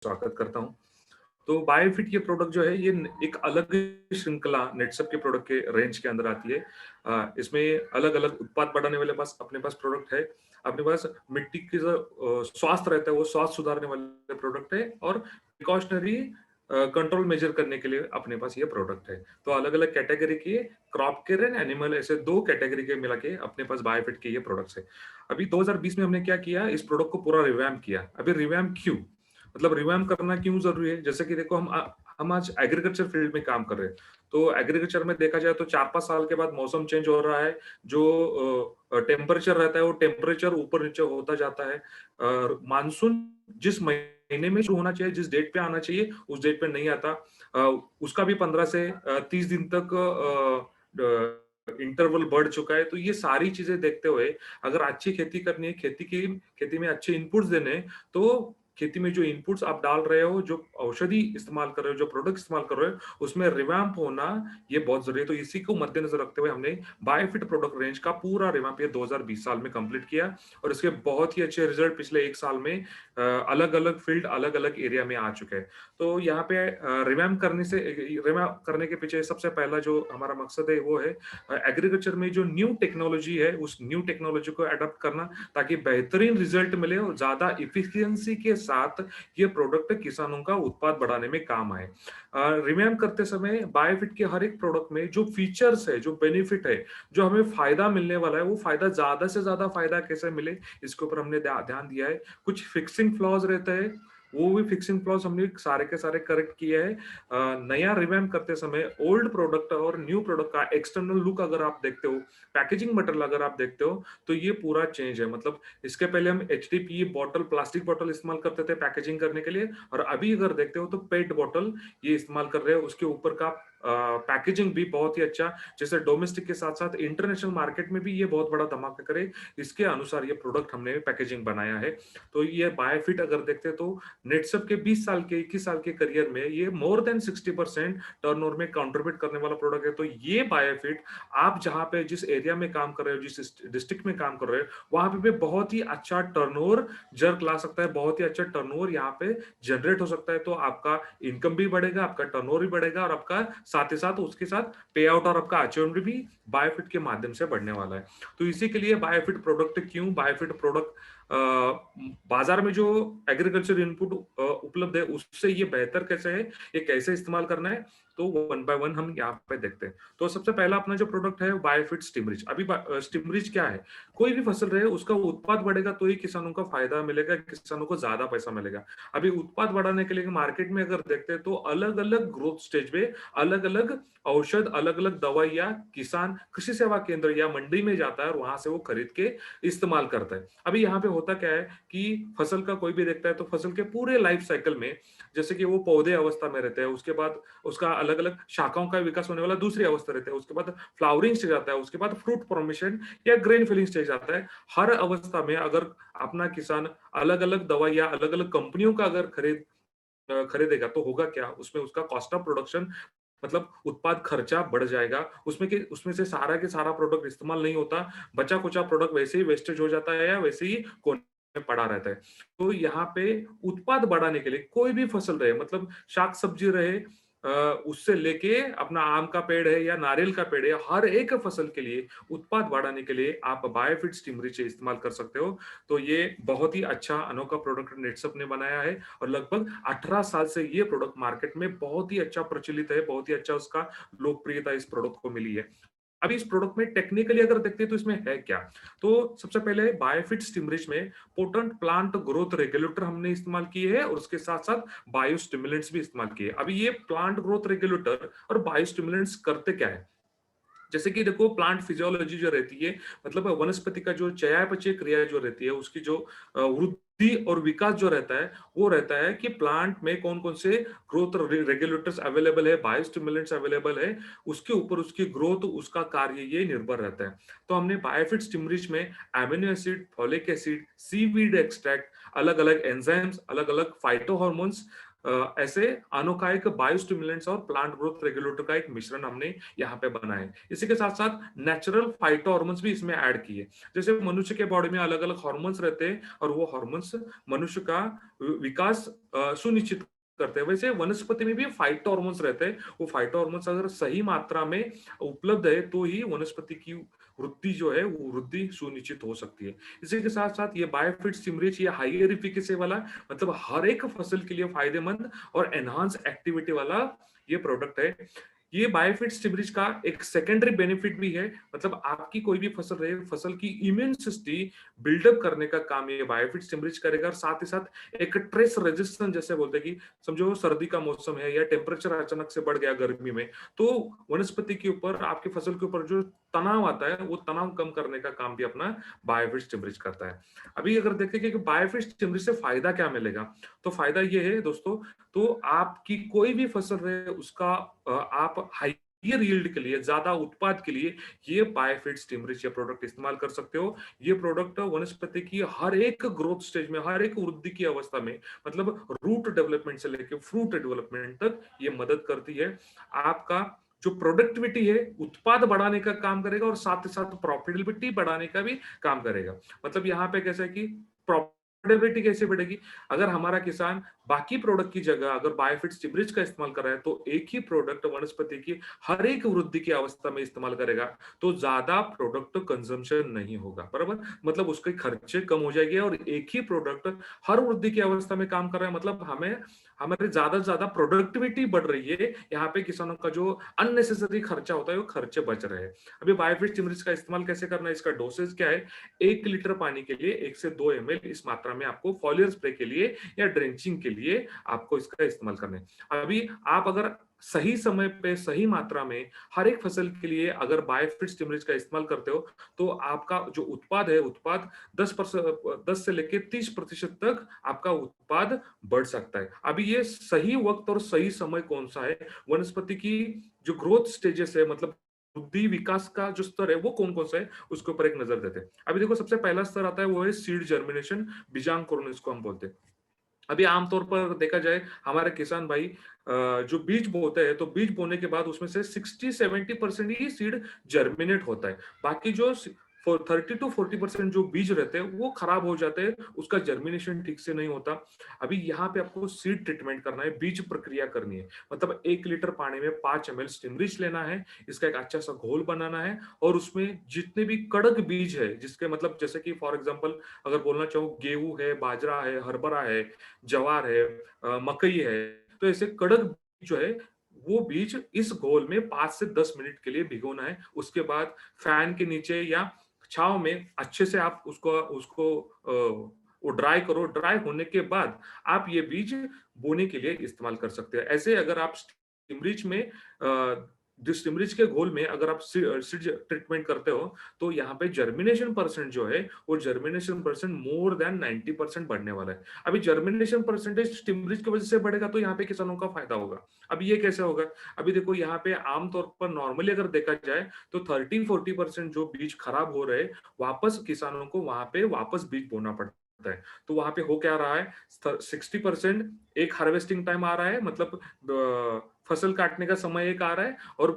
स्वागत करता हूँ। तो बायोफिट ये प्रोडक्ट जो है ये एक अलग श्रृंखला नेटसप के प्रोडक्ट के रेंज के अंदर आती है। इसमें अलग-अलग उत्पाद बढ़ाने वाले पास अपने पास प्रोडक्ट है। अपने पास मिट्टी की जो स्वास्थ्य रहता है वो स्वास्थ्य सुधारने वाले प्रोडक्ट है और प्रिकॉशनरी कंट्रोल मेजर करने के लिए अपने पास ये प्रोडक्ट है। तो अलग-अलग कैटेगरी के क्रॉप केयर एंड एनिमल ऐसे 2 कैटेगरी के मिला के अपने पास बायोफिट के ये प्रोडक्ट्स है। अभी 2020 में हमने क्या किया इस प्रोडक्ट को पूरा रिवैम्प किया। अभी रिवैम्प क्यों? मतलब रिवैम्प करना क्यों ज़रूरी है? जैसे कि देखो हम आज एग्रीकल्चर फील्ड में काम कर रहे हैं। तो एग्रीकल्चर में देखा जाए तो 4-5 साल के बाद मौसम चेंज हो रहा है। जो टेम्परेचर रहता है वो टेम्परेचर ऊपर-नीचे होता जाता है। मानसून जिस महीने में शुरू होना चाहिए, जिस डेट पे आना चाहिए, उस डेट पे नहीं आता। अ, उसका भी 15 से 30 दिन तक इंटरवल बढ़ चुका है। तो ये सारी चीज़ें देखते हुए अगर अच्छी खेती करनी है, खेती में अच्छे इनपुट्स देने हैं, तो खेती में जो इनपुट्स आप डाल रहे हो, जो औषधि इस्तेमाल कर रहे हो, जो प्रोडक्ट इस्तेमाल कर रहे हो, उसमें रिवैम्प होना ये बहुत ज़रूरी है। तो इसी को मद्देनज़र रखते हुए हमने बायोफिट प्रोडक्ट रेंज का पूरा रिवैम्प ये 2020 साल में कंप्लीट किया और इसके बहुत ही अच्छे रिजल्ट पिछले 1 साल में अलग-अलग फील्ड, अलग-अलग एरिया में आ चुके हैं। तो यहाँ पे रिवैम्प करने के पीछे सबसे पहला जो हमारा मकसद है वो है एग्रीकल्चर में जो न्यू टेक्नोलॉजी है, उस न्यू टेक्नोलॉजी को अडॉप्ट करना ताकि बेहतरीन रिजल्ट मिले और ज़्यादा एफिशिएंसी के साथ ये प्रोडक्ट किसानों का उत्पाद बढ़ाने में काम आए। रिवैम्प करते समय बायोफिट के हर एक प्रोडक्ट में जो फीचर्स है, जो बेनिफिट है, जो हमें फायदा मिलने वाला है, वो फायदा ज़्यादा से ज़्यादा फायदा कैसे मिले, इसके ऊपर हमने ध्यान दिया है। कुछ फिक्सिंग फ्लॉज़ रहते हैं, वो भी फिक्सिंग फ्लॉज़ हमने सारे के सारे करेक्ट किए हैं। नया रिवैम्प करते समय ओल्ड प्रोडक्ट और न्यू प्रोडक्ट का एक्सटर्नल लुक अगर आप देखते हो, पैकेजिंग मटेरियल अगर आप देखते हो, तो ये पूरा चेंज है। मतलब इसके पहले हम एचडीपीई बॉटल, प्लास्टिक बॉटल इस्तेमाल करते थे पैकेजिंग करने के लिए और अभी अगर देखते हो तो पेट बॉटल ये इस्तेमाल कर रहे हो। उसके ऊपर का पैकेजिंग भी बहुत ही अच्छा, जैसे डोमेस्टिक के साथ-साथ इंटरनेशनल मार्केट में भी ये बहुत बड़ा धमाका करे, इसके अनुसार ये प्रोडक्ट हमने पैकेजिंग बनाया है। तो ये बायोफिट अगर देखते तो नेटसप के 20 साल के 21 साल के करियर में ये मोर देन 60% टर्नओवर में कंट्रीब्यूट करने वाला प्रोडक्ट है। तो ये बायोफिट आप जहाँ पे जिस एरिया में काम कर रहे हो, जिस डिस्ट्रिक्ट में काम कर रहे हो, वहाँ पे भी बहुत ही अच्छा टर्नओवर जर्क ला सकता है, बहुत ही अच्छा टर्नओवर यहाँ पे जनरेट हो सकता है। तो आपका इनकम भी बढ़ेगा, आपका टर्नओवर भी बढ़ेगा और आपका साथ ही साथ उसके साथ पे आउट और आपका अचीवमेंट भी बायोफिट के माध्यम से बढ़ने वाला है। तो इसी के लिए बायोफिट प्रोडक्ट क्यों बायोफिट प्रोडक्ट बाजार में जो एग्रीकल्चर इनपुट उपलब्ध है उससे ये बेहतर कैसे है, ये कैसे इस्तेमाल करना है, तो वन बाय वन हम यहाँ पे देखते हैं। तो सबसे पहला अपना जो प्रोडक्ट है बायोफिट स्टिमरिच। अभी स्टिमरिच क्या है? कोई भी फसल रहे उसका उत्पाद बढ़ेगा तो ही किसानों का फायदा मिलेगा, किसानों को ज्यादा पैसा मिलेगा। अभी उत्पाद बढ़ाने के लिए मार्केट में अगर देखते हैं तो अलग अलग ग्रोथ स्टेज पे अलग अलग औषध, अलग अलग दवाइयाँ किसान कृषि सेवा केंद्र या मंडी में जाता है और वहां से वो खरीद के इस्तेमाल करता है। अभी यहाँ पे होता क्या है कि फसल का कोई भी देखता है तो फसल के पूरे लाइफ साइकिल में, जैसे कि वो पौधे अवस्था में रहते हैं, उसके बाद उसका अलग अलग शाखाओं का विकास होने वाला दूसरी अवस्था रहता है, उसके बाद फ्लावरिंग स्टेज आता है, उसके बाद फ्रूट फॉर्मेशन या ग्रेन फिलिंग स्टेज आता है। हर अवस्था में अगर अपना किसान अलग अलग दवाई या अलग अलग कंपनियों का अगर खरीदेगा तो होगा क्या, उसमें उसका कॉस्ट ऑफ प्रोडक्शन मतलब उत्पाद खर्चा बढ़ जाएगा। उसमें से सारा के सारा प्रोडक्ट इस्तेमाल नहीं होता, बचा कुचा प्रोडक्ट वैसे ही वेस्टेज हो जाता है या वैसे ही कोने में पड़ा रहता है। तो यहाँ पे उत्पाद बढ़ाने के लिए कोई भी फसल रहे, मतलब शाक सब्जी रहे, उससे लेके अपना आम का पेड़ है या नारियल का पेड़ है, हर एक फसल के लिए उत्पाद बढ़ाने के लिए आप बायोफिट स्टिमरिच इस्तेमाल कर सकते हो। तो ये बहुत ही अच्छा अनोखा प्रोडक्ट नेटसप ने बनाया है और लगभग 18 साल से ये प्रोडक्ट मार्केट में बहुत ही अच्छा प्रचलित है, बहुत ही अच्छा उसका लोकप्रियता इस प्रोडक्ट को मिली है। अभी इस प्रोडक्ट में टेक्निकली अगर देखते हैं तो इसमें है क्या? तो सबसे पहले बायोफिट स्टिमरिच में पोटेंट प्लांट ग्रोथ रेगुलेटर हमने इस्तेमाल किए हैं और उसके साथ-साथ बायोस्टिमुलेंट्स भी इस्तेमाल किए हैं। अभी ये प्लांट ग्रोथ रेगुलेटर और बायोस्टिमुलेंट्स करते क्या है? जैसे कि देखो प्लांट फिजियोलॉजी जो रहती है, मतलब वनस्पति का जो चयापचय क्रिया जो रहती है, उसकी जो वृद्धि और विकास जो रहता है, वो रहता है कि प्लांट में कौन कौन से ग्रोथ रेगुलेटर्स अवेलेबल है, बायोस्टिमुलेंट्स अवेलेबल है, उसके ऊपर उसकी ग्रोथ, उसका कार्य ये निर्भर रहता है। तो हमने बायोफिट स्टिमरिच में amino acid, folic acid, seaweed extract, अलग अलग एंजाइम्स, अलग अलग फाइटो हॉर्मोन्स, ऐसे अनोखायिक बायोस्टिमुलेंट्स और प्लांट ग्रोथ रेगुलेटर का एक मिश्रण हमने यहाँ पे बनाया है। इसी के साथ-साथ नेचुरल फाइटो हार्मोन्स भी इसमें ऐड किए। जैसे मनुष्य के बॉडी में अलग-अलग हार्मोन्स रहते हैं और वो हार्मोन्स मनुष्य का विकास सुनिश्चित करते हैं। वैसे वनस्पति में भी फाइटो हार्मोन्स रहते हैं। वो फाइटो हार्मोन्स अगर सही मात्रा में उपलब्ध है तो ही वनस्पति की वृद्धि जो है वो वृद्धि सुनिश्चित हो सकती है। इसी के साथ-साथ ये बायोफिट सिमरिच ये हायर एफिकेसी वाला मतलब हर एक फसल के लिए फायदेमंद और एनहांस एक्टिविटी वाला ये प्रोडक्ट है। ये बायोफिट सिमरिच का एक सेकेंडरी बेनिफिट भी है, मतलब आपकी कोई भी फसल रहे, फसल की इम्यून सिस्टम बिल्डअप करने का काम ये बायोफिट सिमरिच करेगा और साथ ही साथ एक ट्रेस रेजिस्टेंस जैसे बोलते हैं कि समझो सर्दी का मौसम है या टेम्परेचर अचानक से बढ़ गया गर्मी में, तो वनस्पति के ऊपर आपकी फसल के ऊपर जो तनाव आता है वो तनाव कम करने का काम भी अपना बायोफिट सिमरिच करता है। अभी अगर देखें कि बायोफिट सिमरिच से फायदा क्या मिलेगा, तो फायदा ये है दोस्तों, तो आपकी कोई भी फसल रहे उसका आप हाइयर यील्ड के लिए, ज्यादा उत्पाद के लिए ये बायोफिट स्टिमरिच ये प्रोडक्ट इस्तेमाल कर सकते हो। ये प्रोडक्ट वनस्पति की हर एक ग्रोथ स्टेज में, हर एक वृद्धि की अवस्था में, मतलब रूट डेवलपमेंट से लेकर फ्रूट डेवलपमेंट तक ये मदद करती है। आपका जो प्रोडक्टिविटी है उत्पाद बढ़ाने का काम करेगा और साथ ही साथ प्रॉफिटेबिलिटी बढ़ाने का भी काम करेगा। मतलब यहाँ पे कैसा है कि प्रॉफिटेबिलिटी कैसे बढ़ेगी, अगर हमारा किसान बाकी प्रोडक्ट की जगह अगर बायोफिट स्टिमरिच का इस्तेमाल कर रहा है तो एक ही प्रोडक्ट वनस्पति की हर एक वृद्धि की अवस्था में इस्तेमाल करेगा तो ज्यादा प्रोडक्ट कंजम्पशन नहीं होगा, बराबर, मतलब उसके खर्चे कम हो जाएंगे और एक ही प्रोडक्ट हर वृद्धि की अवस्था में काम कर रहा है, मतलब हमें हमारे ज्यादा से ज्यादा प्रोडक्टिविटी बढ़ रही है। यहाँ पे किसानों का जो अननेसेसरी खर्चा होता है वो खर्चे बच रहे हैं। अभी बायोफिट स्टिमरिच का इस्तेमाल कैसे करना है, इसका डोसेज क्या है, 1 लीटर पानी के लिए 1 से 2 ml इस मात्रा में आपको फॉलियर स्प्रे के लिए या ड्रेंचिंग के लिए आपको इसका इस्तेमाल करना है। अभी आप अगर सही समय पे सही मात्रा में हर एक फसल के लिए अगर बायोफिट स्टिमरिच का इस्तेमाल करते हो तो आपका जो उत्पाद है उत्पाद 10 से लेकर 30% तक आपका उत्पाद बढ़ सकता है। अभी ये सही वक्त और सही समय कौन सा है, वनस्पति की जो ग्रोथ स्टेजेस है, मतलब बुद्धि विकास का जो स्तर है वो कौन कौन सा है, उसके ऊपर एक नजर देते हैं। अभी देखो सबसे पहला स्तर आता है वो है सीड जर्मिनेशन, बीजांकुरण इसको हम बोलते हैं। अभी आमतौर पर देखा जाए हमारे किसान भाई जो बीज बोते हैं तो बीज बोने के बाद उसमें से 60-70% ही सीड जर्मिनेट होता है। बाकी जो 30-40% जो बीज रहते हैं वो खराब हो जाते हैं, उसका जर्मिनेशन ठीक से नहीं होता। अभी यहाँ पे आपको सीड ट्रीटमेंट करना है, बीज प्रक्रिया करनी है, मतलब 1 लीटर पानी में 5 ml स्टिमरिच लेना है, इसका एक अच्छा सा घोल बनाना है और उसमें जितने भी कड़क बीज है जिसके मतलब जैसे कि फॉर एग्जाम्पल अगर बोलना चाहूँ गेहूं है, बाजरा है, हरभरा है, जवार है, मकई है, तो ऐसे कड़क बीज जो है वो बीज इस घोल में 5 से 10 मिनट के लिए भिगोना है। उसके बाद फैन के नीचे या छांव में अच्छे से आप उसको उसको वो ड्राई करो। ड्राई होने के बाद आप ये बीज बोने के लिए इस्तेमाल कर सकते हैं। ऐसे अगर आप स्टिमरिच में स्टिमरिच के घोल में अगर आप सीड ट्रीटमेंट करते हो तो यहाँ पे जर्मिनेशन परसेंट जो है वो जर्मिनेशन परसेंट मोर देन 90% बढ़ने वाला है। अभी जर्मिनेशन परसेंटेज स्टिमरिच की वजह से बढ़ेगा तो यहाँ पे किसानों का फायदा होगा। अभी ये कैसे होगा, अभी देखो यहाँ पे आमतौर पर नॉर्मली अगर देखा जाए तो 30-40% जो बीज खराब हो रहे वापस किसानों को वहां पे वापस बीज बोना पड़ता है। तो वहां पे हो क्या रहा है, 60% एक हार्वेस्टिंग टाइम आ रहा है, मतलब फसल काटने का समय एक आ रहा है और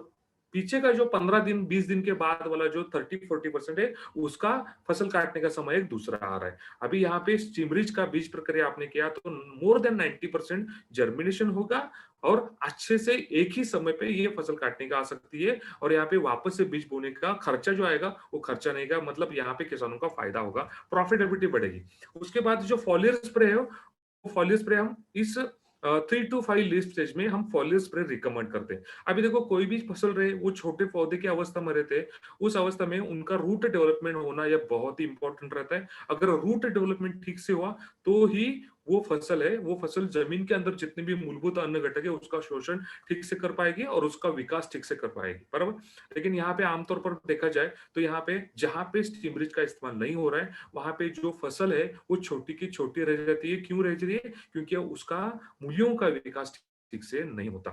पीछे का जो 15 दिन 20 दिन के बाद वाला जो 30-40% है उसका फसल काटने का समय एक दूसरा आ रहा है। अभी यहाँ पे स्टिमरिच का बीज प्रक्रिया आपने किया तो मोर देन 90% जर्मिनेशन होगा और अच्छे से एक ही समय पे ये फसल काटने का आ सकती है और यहाँ पे वापस से बीज बोने का खर्चा जो आएगा वो खर्चा नहीं का, मतलब यहाँ पे किसानों का फायदा होगा, प्रॉफिटेबिलिटी बढ़ेगी। उसके बाद जो फॉलियर स्प्रे है वो फॉलियर स्प्रे हम इस 3 to 5 लीफ स्टेज में हम फॉलियर स्प्रे रिकमेंड करते हैं। अभी देखो कोई भी फसल रहे वो छोटे पौधे की अवस्था में रहते हैं, उस अवस्था में उनका रूट डेवलपमेंट होना यह बहुत ही इंपॉर्टेंट रहता है। अगर रूट डेवलपमेंट ठीक से हुआ तो ही वो फसल है वो फसल जमीन के अंदर जितने भी मूलभूत अन्न घटक है उसका शोषण ठीक से कर पाएगी और उसका विकास ठीक से कर पाएगी, बराबर। लेकिन यहाँ पे आमतौर पर देखा जाए तो यहाँ पे जहां पे स्टिमरिच का इस्तेमाल नहीं हो रहा है वहां पे जो फसल है वो छोटी की छोटी रह जाती है। क्यों रह जाती है, क्योंकि उसका मूल्यों का विकास ठीक से नहीं होता।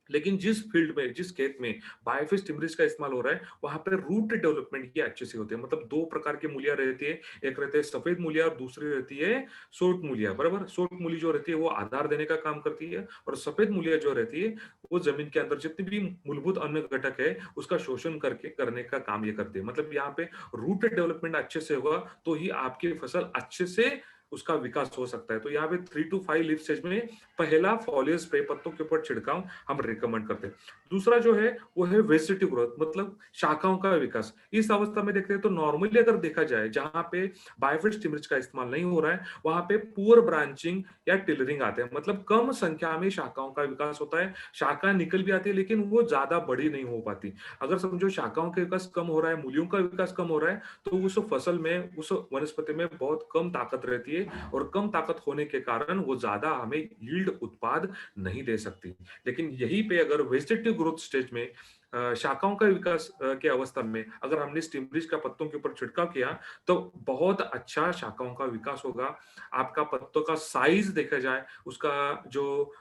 लेकिन जिस फील्ड में, जिस खेत में बायोफिश टिमरिस का इस्तेमाल हो रहा है, वहाँ पे रूट डेवलपमेंट ये अच्छे से होते हैं। मतलब 2 प्रकार की मूलियाँ रहती है, एक रहती है सफेद मूलिया और दूसरी रहती है सोट मूलिया, बराबर? सोट मूली जो रहती है वो आधार देने का काम करती है और सफेद मूलिया जो रहती है, वो ज़मीन के अंदर जितने भी मूलभूत अन्न घटक है, उसका शोषण करके करने का काम ये करती है। मतलब यहाँ पे रूट डेवलपमेंट अच्छे से होगा, तो ही आपकी फसल अच्छे से उसका विकास हो सकता है। तो यहाँ पे 3 टू 5 लीफ स्टेज में पहला फॉलियर स्प्रे पत्तों के ऊपर छिड़काव हम रिकमेंड करते हैं। दूसरा जो है वो है वेजिटेटिव ग्रोथ, मतलब शाखाओं का विकास। इस अवस्था में देखते हैं तो नॉर्मली अगर देखा जाए जहां पे बायोफिट स्टिमुलेंट्स का इस्तेमाल नहीं हो रहा है, वहां पे पुअर ब्रांचिंग या टिलरिंग आते हैं। मतलब कम संख्या में शाखाओं का विकास होता है, शाखा निकल भी आती है लेकिन वो ज्यादा बड़ी नहीं हो पाती। अगर समझो शाखाओं का विकास कम हो रहा है, मूलियों का विकास कम हो रहा है, तो उस फसल में, उस वनस्पति में बहुत कम ताकत रहती है और कम ताकत होने के कारण वो ज्यादा हमें यील्ड उत्पाद नहीं दे सकती। लेकिन यहीं पे अगर वेजिटेटिव ग्रोथ स्टेज में शाखाओं का विकास के अवस्था में अगर हमने स्टिमरिज का पत्तों के ऊपर छिड़काव किया, तो बहुत अच्छा शाखाओं का विकास होगा। आपका पत्तों का साइज देखा जाए, उसका जो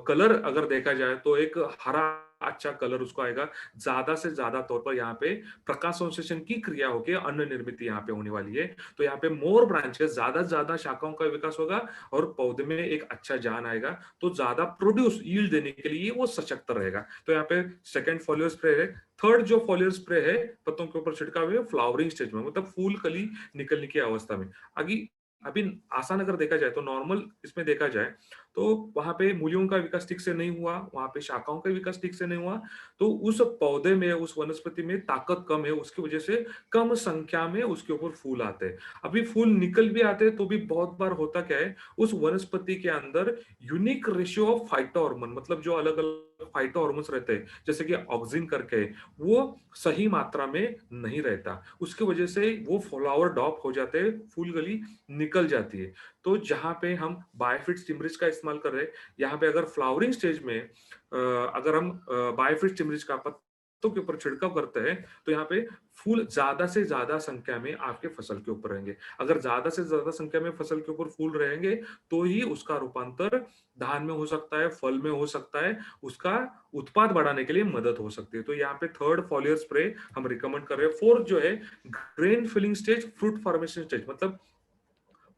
कलर अगर देखा जाए तो एक हरा अच्छा कलर उसको आएगा। ज्यादा से ज्यादा तौर पर यहाँ पे प्रकाश संश्लेषण की क्रिया होकर अन्न निर्मित यहाँ पे होने वाली है। तो यहाँ पे मोर ब्रांचेस, ज्यादा से ज्यादा शाखाओं का विकास होगा और पौधे में एक अच्छा जान आएगा, तो ज्यादा प्रोड्यूस यील्ड देने के लिए वो सशक्त रहेगा। तो यहाँ पे सेकंड फॉलियर स्प्रे है। थर्ड जो फॉलियर स्प्रे है पत्तों के ऊपर छिड़काव है फ्लावरिंग स्टेज में, मतलब फूल कली निकलने की अवस्था में। अभी अभी आसान अगर देखा जाए तो नॉर्मल इसमें देखा जाए तो वहां पे मूलियों का विकास ठीक से नहीं हुआ, वहां पे शाखाओं का विकास ठीक से नहीं हुआ, तो उस पौधे में, उस वनस्पति में ताकत कम है, उसकी वजह से कम संख्या में उसके ऊपर फूल आते हैं। अभी फूल निकल भी आते हैं तो भी बहुत बार होता क्या है, उस वनस्पति के अंदर unique ratio of phyto hormone, मतलब जो अलग अलग फाइटो हार्मोन्स रहते हैं जैसे कि ऑक्सिन करके, वो सही मात्रा में नहीं रहता। उसकी वजह से वो फ्लावर ड्रॉप हो जाते हैं, फूल गली निकल जाती है। तो जहां पे हम बायोफिट स्टिमरिज का इस्तेमाल कर रहे हैं, यहाँ पे अगर फ्लावरिंग स्टेज में अगर हम बायोफिट स्टिमरिज का पत्तों के ऊपर छिड़काव करते हैं, तो यहाँ पे फूल ज्यादा से ज्यादा संख्या में आपके फसल के ऊपर रहेंगे। अगर ज्यादा से ज्यादा संख्या में फसल के ऊपर फूल रहेंगे, तो ही उसका रूपांतर धान में हो सकता है, फल में हो सकता है, उसका उत्पाद बढ़ाने के लिए मदद हो सकती है। तो यहाँ पे थर्ड फॉलियर स्प्रे हम रिकमेंड कर रहे हैं। फोर्थ जो है grain filling stage, fruit formation stage, मतलब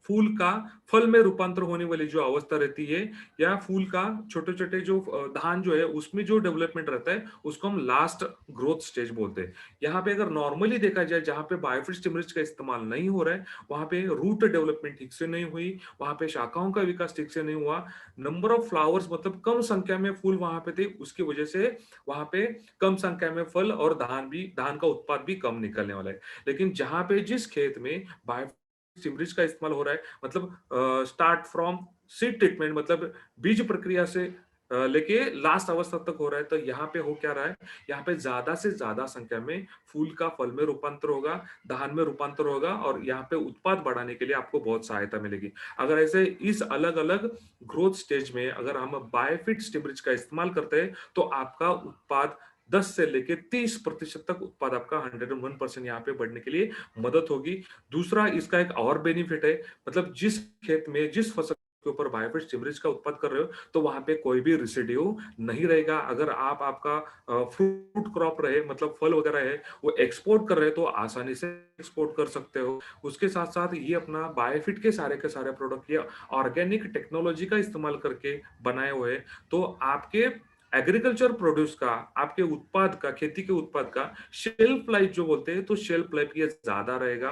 फूल का फल में रूपांतर होने वाली जो अवस्था रहती है, या फूल का छोटे छोटे जो धान जो है उसमें जो डेवलपमेंट रहता है, उसको हम लास्ट ग्रोथ स्टेज बोलते हैं। यहाँ पे अगर नॉर्मली देखा जाए जहाँ पे बायोफिट स्टिमुलेंट्स का इस्तेमाल नहीं हो रहा है, वहां पे रूट डेवलपमेंट ठीक से नहीं हुई, वहां पे शाखाओं का विकास ठीक से नहीं हुआ, नंबर ऑफ फ्लावर्स मतलब कम संख्या में फूल वहां पे थे, उसकी वजह से वहां पे कम संख्या में फल और धान का उत्पाद भी कम निकलने वाला है। लेकिन जहां पे जिस खेत में बायो सिमरिज का इस्तेमाल हो रहा है, मतलब स्टार्ट फ्रॉम सीड ट्रीटमेंट, मतलब बीज प्रक्रिया से लेके लास्ट अवस्था तक हो रहा है, तो यहाँ पे हो क्या रहा है, यहाँ पे ज्यादा से ज्यादा संख्या में फूल का फल में रूपांतर होगा, धान में रूपांतर होगा, और यहाँ पे उत्पाद बढ़ाने के लिए आपको बहुत सहायता मिलेगी। अगर ऐसे इस अलग अलग ग्रोथ स्टेज में अगर हम बायोफिट स्टिमुलेंट्स का इस्तेमाल करते हैं, तो आपका उत्पाद 10 से लेके 30% तक उत्पाद आपका 101% यहाँ पे बढ़ने के लिए मदद होगी। दूसरा इसका एक और बेनिफिट है, मतलब जिस खेत में, जिस फसल के ऊपर बायोफिट स्टिमुलेंट्स का उत्पाद कर रहे हो, तो वहां पे कोई भी रेसिड्यू नहीं रहेगा। अगर आप आपका फ्रूट क्रॉप रहे, मतलब फल वगैरह है, वो एक्सपोर्ट कर रहे हो तो आसानी से एक्सपोर्ट कर सकते हो। उसके साथ साथ ये अपना बायोफिट के सारे प्रोडक्ट ये ऑर्गेनिक टेक्नोलॉजी का इस्तेमाल करके बनाए हुए हैं। तो आपके एग्रीकल्चर प्रोड्यूस का, आपके उत्पाद का, खेती के उत्पाद का शेल्फ लाइफ जो बोलते हैं, तो शेल्फ लाइफ ये ज्यादा रहेगा।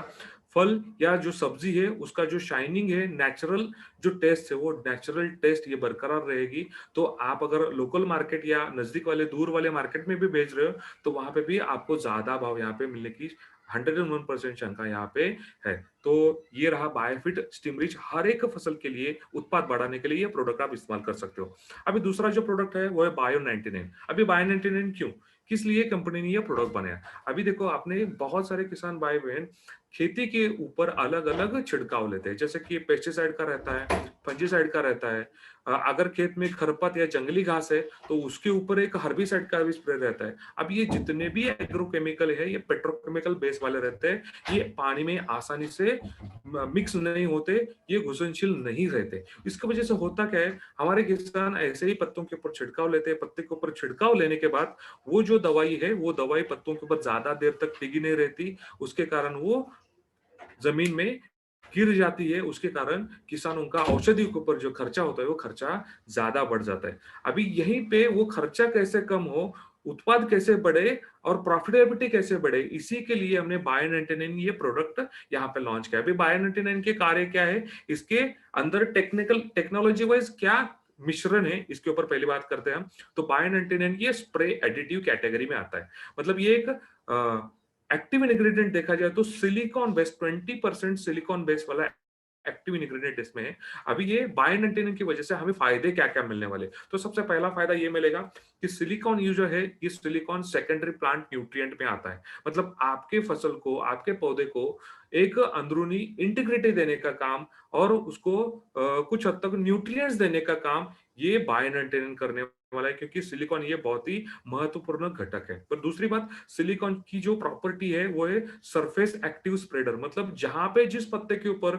फल या जो सब्जी है उसका जो शाइनिंग है, नेचुरल जो टेस्ट है, वो नेचुरल टेस्ट ये बरकरार रहेगी। तो आप अगर लोकल मार्केट या नजदीक वाले, दूर वाले मार्केट में भी बेच रहे हो, तो वहां पे भी आपको ज्यादा भाव यहाँ पे मिलने की 101% शंका यहाँ पे है। तो ये रहा बायोफिट स्टिमरिच, हर एक फसल के लिए उत्पाद बढ़ाने के लिए ये प्रोडक्ट आप इस्तेमाल कर सकते हो। अभी दूसरा जो प्रोडक्ट है वो है बायो 99। अभी बायो 99 क्यों? किस लिए कंपनी ने ये प्रोडक्ट बनाया। अभी देखो आपने बहुत सारे किसान भाई बहन खेती के ऊपर अलग अलग छिड़काव लेते हैं, जैसे कि पेस्टिसाइड का रहता है, फंजीसाइड का रहता है। अगर खेत में खरपत या जंगली घास है तो उसके ऊपर एक हर्बिसाइड का भी स्प्रे रहता है। अब ये जितने भी एग्रोकेमिकल है ये पेट्रोकेमिकल बेस वाले रहते हैं, ये पानी में आसानी से मिक्स नहीं होते, ये घुलनशील नहीं रहते। इसकी वजह से होता क्या है, हमारे किसान ऐसे ही पत्तों के ऊपर छिड़काव लेते हैं, पत्ते के ऊपर छिड़काव लेने के बाद वो जो दवाई है वो दवाई पत्तों के ऊपर ज्यादा देर तक टिकी नहीं रहती, उसके कारण वो जमीन में गिर जाती है। उसके कारण किसानों का औषधि के ऊपर जो खर्चा होता है वो खर्चा ज्यादा बढ़ जाता है। अभी यहीं पे वो खर्चा कैसे कम हो, उत्पाद कैसे बढ़े और प्रॉफिटेबिलिटी कैसे बढ़े, इसी के लिए हमने बायो 99 ये प्रोडक्ट यहाँ पे लॉन्च किया। अभी बायो 99 के कार्य क्या है, इसके अंदर टेक्नोलॉजी वाइज क्या मिश्रण है, इसके ऊपर पहली बात करते हैं हम। तो बायो 99 ये स्प्रे एडिटिव कैटेगरी में आता है। मतलब ये एक एक्टिव इंग्रेडिएंट देखा जाए तो सिलिकॉन बेस्ड 20% सिलिकॉन बेस्ड वाला एक्टिव इंग्रेडिएंट इसमें है। अभी ये बायो 99 की वजह से हमें फायदे क्या क्या मिलने वाले, तो सबसे पहला फायदा ये मिलेगा कि सिलिकॉन यूज है, ये सिलिकॉन सेकेंडरी प्लांट न्यूट्रिएंट में आता है। मतलब आपके फसल को, आपके पौधे को एक अंदरूनी इंटीग्रिटी देने का काम और उसको कुछ हद तक न्यूट्रिएंट्स देने का काम ये बायो 99 करने वाला है, क्योंकि सिलिकॉन ये बहुत ही महत्वपूर्ण घटक है। पर दूसरी बात, सिलिकॉन की जो प्रॉपर्टी है वो है सरफेस एक्टिव स्प्रेडर। मतलब जहां पे जिस पत्ते के ऊपर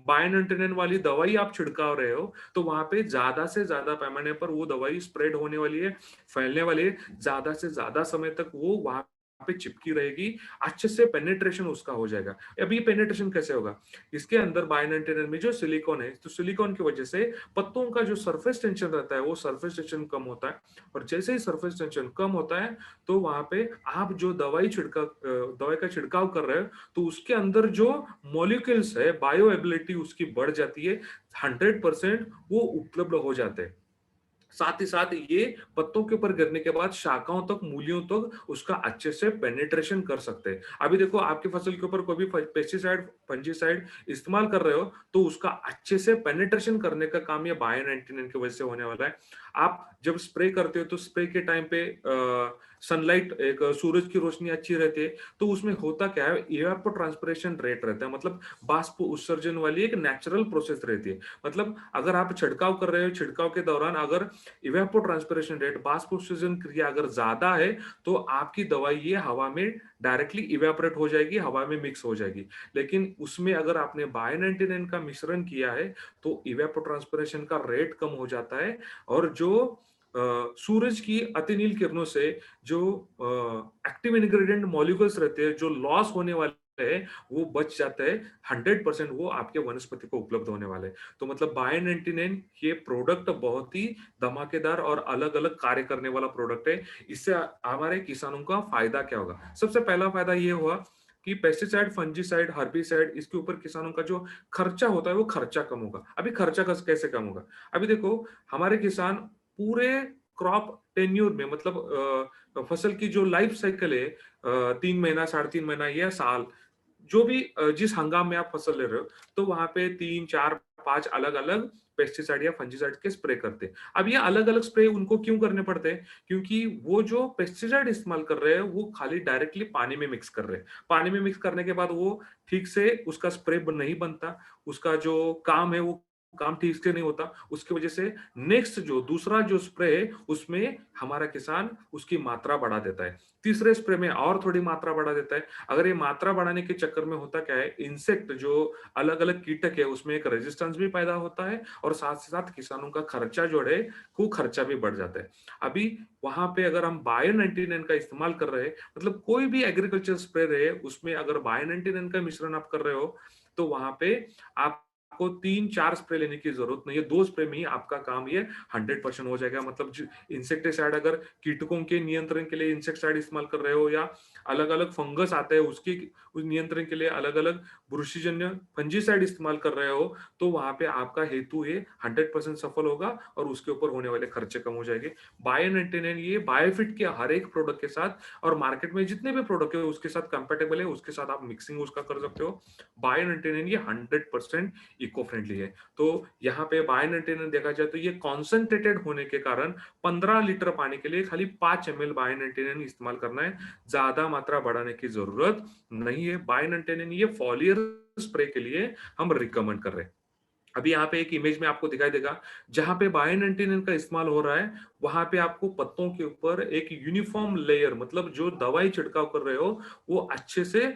बायो 99 वाली दवाई आप छिड़काव रहे हो, तो वहां पे ज्यादा से ज्यादा पैमाने पर वो दवाई स्प्रेड होने वाली है, फैलने वाली है, ज्यादा से ज्यादा समय तक वो वहां पे चिपकी रहेगी, अच्छे से पेनिट्रेशन उसका हो जाएगा। अभी पेनिट्रेशन कैसे होगा, इसके अंदर बायो 99 में जो सिलिकॉन है, तो सिलिकॉन की वजह से पत्तों का जो सरफेस टेंशन रहता है वो सरफेस टेंशन कम होता है, और जैसे ही सरफेस टेंशन कम होता है तो वहां पे आप जो दवाई का छिड़काव कर रहे हो, तो उसके अंदर जो मॉलिक्यूल्स है बायो एबिलिटी उसकी बढ़ जाती है, 100% वो उपलब्ध हो जाते हैं। साथ ही साथ ये पत्तों के ऊपर गिरने के बाद शाखाओं तक, मूलियों तक उसका अच्छे से पेनिट्रेशन कर सकते हैं। अभी देखो आपकी फसल के ऊपर कोई भी पेस्टिसाइड, फंजीसाइड इस्तेमाल कर रहे हो, तो उसका अच्छे से पेनिट्रेशन करने का काम ये बायो 99 की वजह से होने वाला है। आप जब स्प्रे करते हो तो स्प्रे के टाइम पे सनलाइट, एक सूरज की रोशनी अच्छी रहती है, तो उसमें होता क्या है, इवेपोट्रांसपिरेशन रेट रहता है, मतलब बाष्प उत्सर्जन वाली एक नेचुरल प्रोसेस रहती है। मतलब अगर आप छिड़काव कर रहे हो, छिड़काव के दौरान अगर इवेपोट्रांसपिरेशन रेट, बाष्पोत्सर्जन क्रिया अगर ज्यादा है, तो आपकी दवाई ये हवा में डायरेक्टली इवेपोरेट हो जाएगी, हवा में मिक्स हो जाएगी। लेकिन उसमें अगर आपने बायो 99 का मिश्रण किया है तो इवेपोट्रांसपिरेशन का रेट कम हो जाता है, और जो सूरज की अतिनील किरणों से जो एक्टिव इंग्रेडिएंट मॉलिक्यूल्स रहते हैं जो लॉस होने वाले हैं वो बच जाते हैं, 100% वो आपके वनस्पति को उपलब्ध होने वाले हैं। तो मतलब बायो 99 ये प्रोडक्ट बहुत ही धमाकेदार और अलग अलग कार्य करने वाला प्रोडक्ट है। इससे हमारे किसानों का फायदा क्या होगा, सबसे पहला फायदा ये हुआ कि पेस्टिसाइड, फंजीसाइड, हर्बिसाइड इसके ऊपर किसानों का जो खर्चा होता है वो खर्चा कम होगा। अभी खर्चा कैसे कम होगा, अभी देखो हमारे किसान पूरे क्रॉप टेन्यूर में, मतलब फसल की जो लाइफ साइकिल है, 3 महीना, 3.5 महीना या साल, जो भी जिस हंगाम में आप फसल ले रहे हो, तो वहां पे 3, 4, 5 अलग अलग पेस्टिसाइड या फंजीसाइड के स्प्रे करते हैं। अब ये अलग अलग स्प्रे उनको क्यों करने पड़ते हैं, क्योंकि वो जो पेस्टिसाइड इस्तेमाल कर रहे हैं वो खाली डायरेक्टली पानी में मिक्स कर रहे हैं, पानी में मिक्स करने के बाद वो ठीक से उसका स्प्रे नहीं बनता, उसका जो काम है वो काम ठीक से नहीं होता, उसकी वजह से नेक्स्ट जो दूसरा जो स्प्रे है उसमें हमारा किसान उसकी मात्रा बढ़ा देता है, तीसरे स्प्रे में और थोड़ी मात्रा बढ़ा देता है। अगर ये मात्रा बढ़ाने के चक्कर में होता क्या है, इंसेक्ट जो अलग अलग कीटक है उसमें एक रेजिस्टेंस भी पैदा होता है, और साथ से साथ किसानों का खर्चा जो है वो खर्चा भी बढ़ जाता है। अभी वहां पे अगर हम बायो 99 का इस्तेमाल कर रहे हैं, मतलब कोई भी एग्रीकल्चर स्प्रे रहे उसमें अगर बायो 99 का मिश्रण आप कर रहे हो, तो वहां पे आपको 3, 4 स्प्रे लेने की जरूरत नहीं है, 2 स्प्रे में ही आपका काम ये 100% हो जाएगा। मतलब इंसेक्टिसाइड, अगर कीटकों के नियंत्रण के लिए इंसेक्टिसाइड इस्तेमाल कर रहे हो, या अलग अलग फंगस आते हैं उसके उस नियंत्रण के लिए अलग अलग बुरशीजन्य फंजीसाइड इस्तेमाल कर रहे हो, तो वहां पे आपका हेतु ये 100% सफल होगा और उसके ऊपर होने वाले खर्चे कम हो जाएंगे। बायो 99 ये बायोफिट के हर एक प्रोडक्ट के साथ और मार्केट में जितने भी प्रोडक्ट है उसके साथ कंपेटेबल है, उसके साथ आप मिक्सिंग उसका कर सकते हो। बायो 99 ये 100% इको फ्रेंडली है। तो यहाँ पे बायो 99 देखा जाए तो ये कॉन्संट्रेटेड होने के कारण 15 लीटर पानी के लिए खाली 5 एमएल बायो 99 इस्तेमाल करना है। ज़्यादा मात्रा बढ़ाने की ज़रूरत नहीं है। बायो 99 ये फॉलियर स्प्रे के लिए हम रिकमेंड कर रहे हैं। अभी यहाँ पे एक इमेज में आपको दिखाई देगा, जहाँ पे बायो 99 का इस्तेमाल हो रहा है, वहाँ पे आपको पत्तों के ऊपर एक यूनिफॉर्म लेयर मतलब जो दवाई छिड़काव कर रहे हो, वो अच्छे से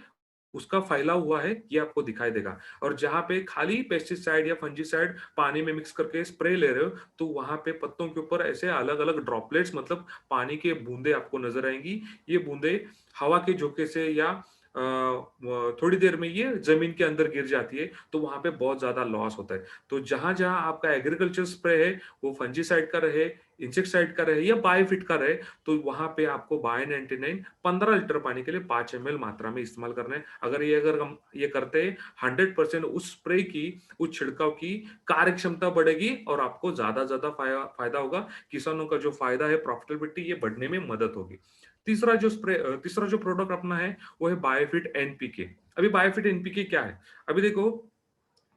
उसका फैला हुआ है, ये आपको दिखाई देगा। और जहाँ पे खाली पेस्टिसाइड या फंजीसाइड पानी में मिक्स करके स्प्रे ले रहे हो, तो वहाँ पे पत्तों के ऊपर ऐसे अलग-अलग ड्रॉपलेट्स मतलब पानी के बूंदे आपको नज़र आएँगी। ये बूंदे हवा के झोंके से या थोड़ी देर में ये ज़मीन के अंदर गिर जाती है, तो वहाँ पे बहुत ज़्यादा लॉस होता है। तो जहाँ-जहाँ आपका एग्रीकल्चर स्प्रे है, वो फंजीसाइड का रहे, इंसेक्टिसाइड का रहे या बायोफिट का रहे, तो वहाँ पे आपको बायो 99 15 लीटर पानी के लिए 5 एमएल मात्रा में इस्तेमाल करना है। अगर हम ये करते हैं 100% उस स्प्रे की, उस छिड़काव की कार्यक्षमता बढ़ेगी और आपको ज़्यादा फ़ायदा होगा। किसानों का जो फ़ायदा है, प्रॉफिटेबिलिटी ये बढ़ने में मदद होगी। तीसरा जो प्रोडक्ट अपना है, वो है बायोफिट एनपीके। अभी बायोफिट एनपीके क्या है? अभी देखो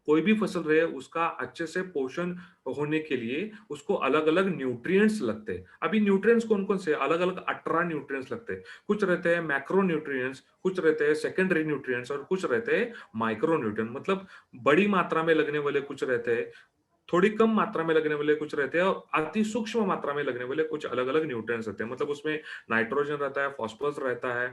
कोई भी फसल रहे उसका अच्छे से पोषण होने के लिए उसको अलग-अलग न्यूट्रिएंट्स लगते हैं। अभी न्यूट्रिएंट्स कौन-कौन से? अलग-अलग 18 न्यूट्रिएंट्स लगते हैं। कुछ रहते हैं मैक्रो न्यूट्रिएंट्स, कुछ रहते हैं सेकेंडरी न्यूट्रिएंट्स और कुछ रहते हैं माइक्रो न्यूट्रिएंट मतलब बड़ी मात्रा में लगने वाले कुछ रहते हैं, थोड़ी कम मात्रा में लगने वाले कुछ रहते हैं और अति सूक्ष्म मात्रा में लगने वाले कुछ अलग-अलग न्यूट्रिएंट्स रहते हैं। मतलब उसमें नाइट्रोजन रहता है, फास्फोरस रहता है,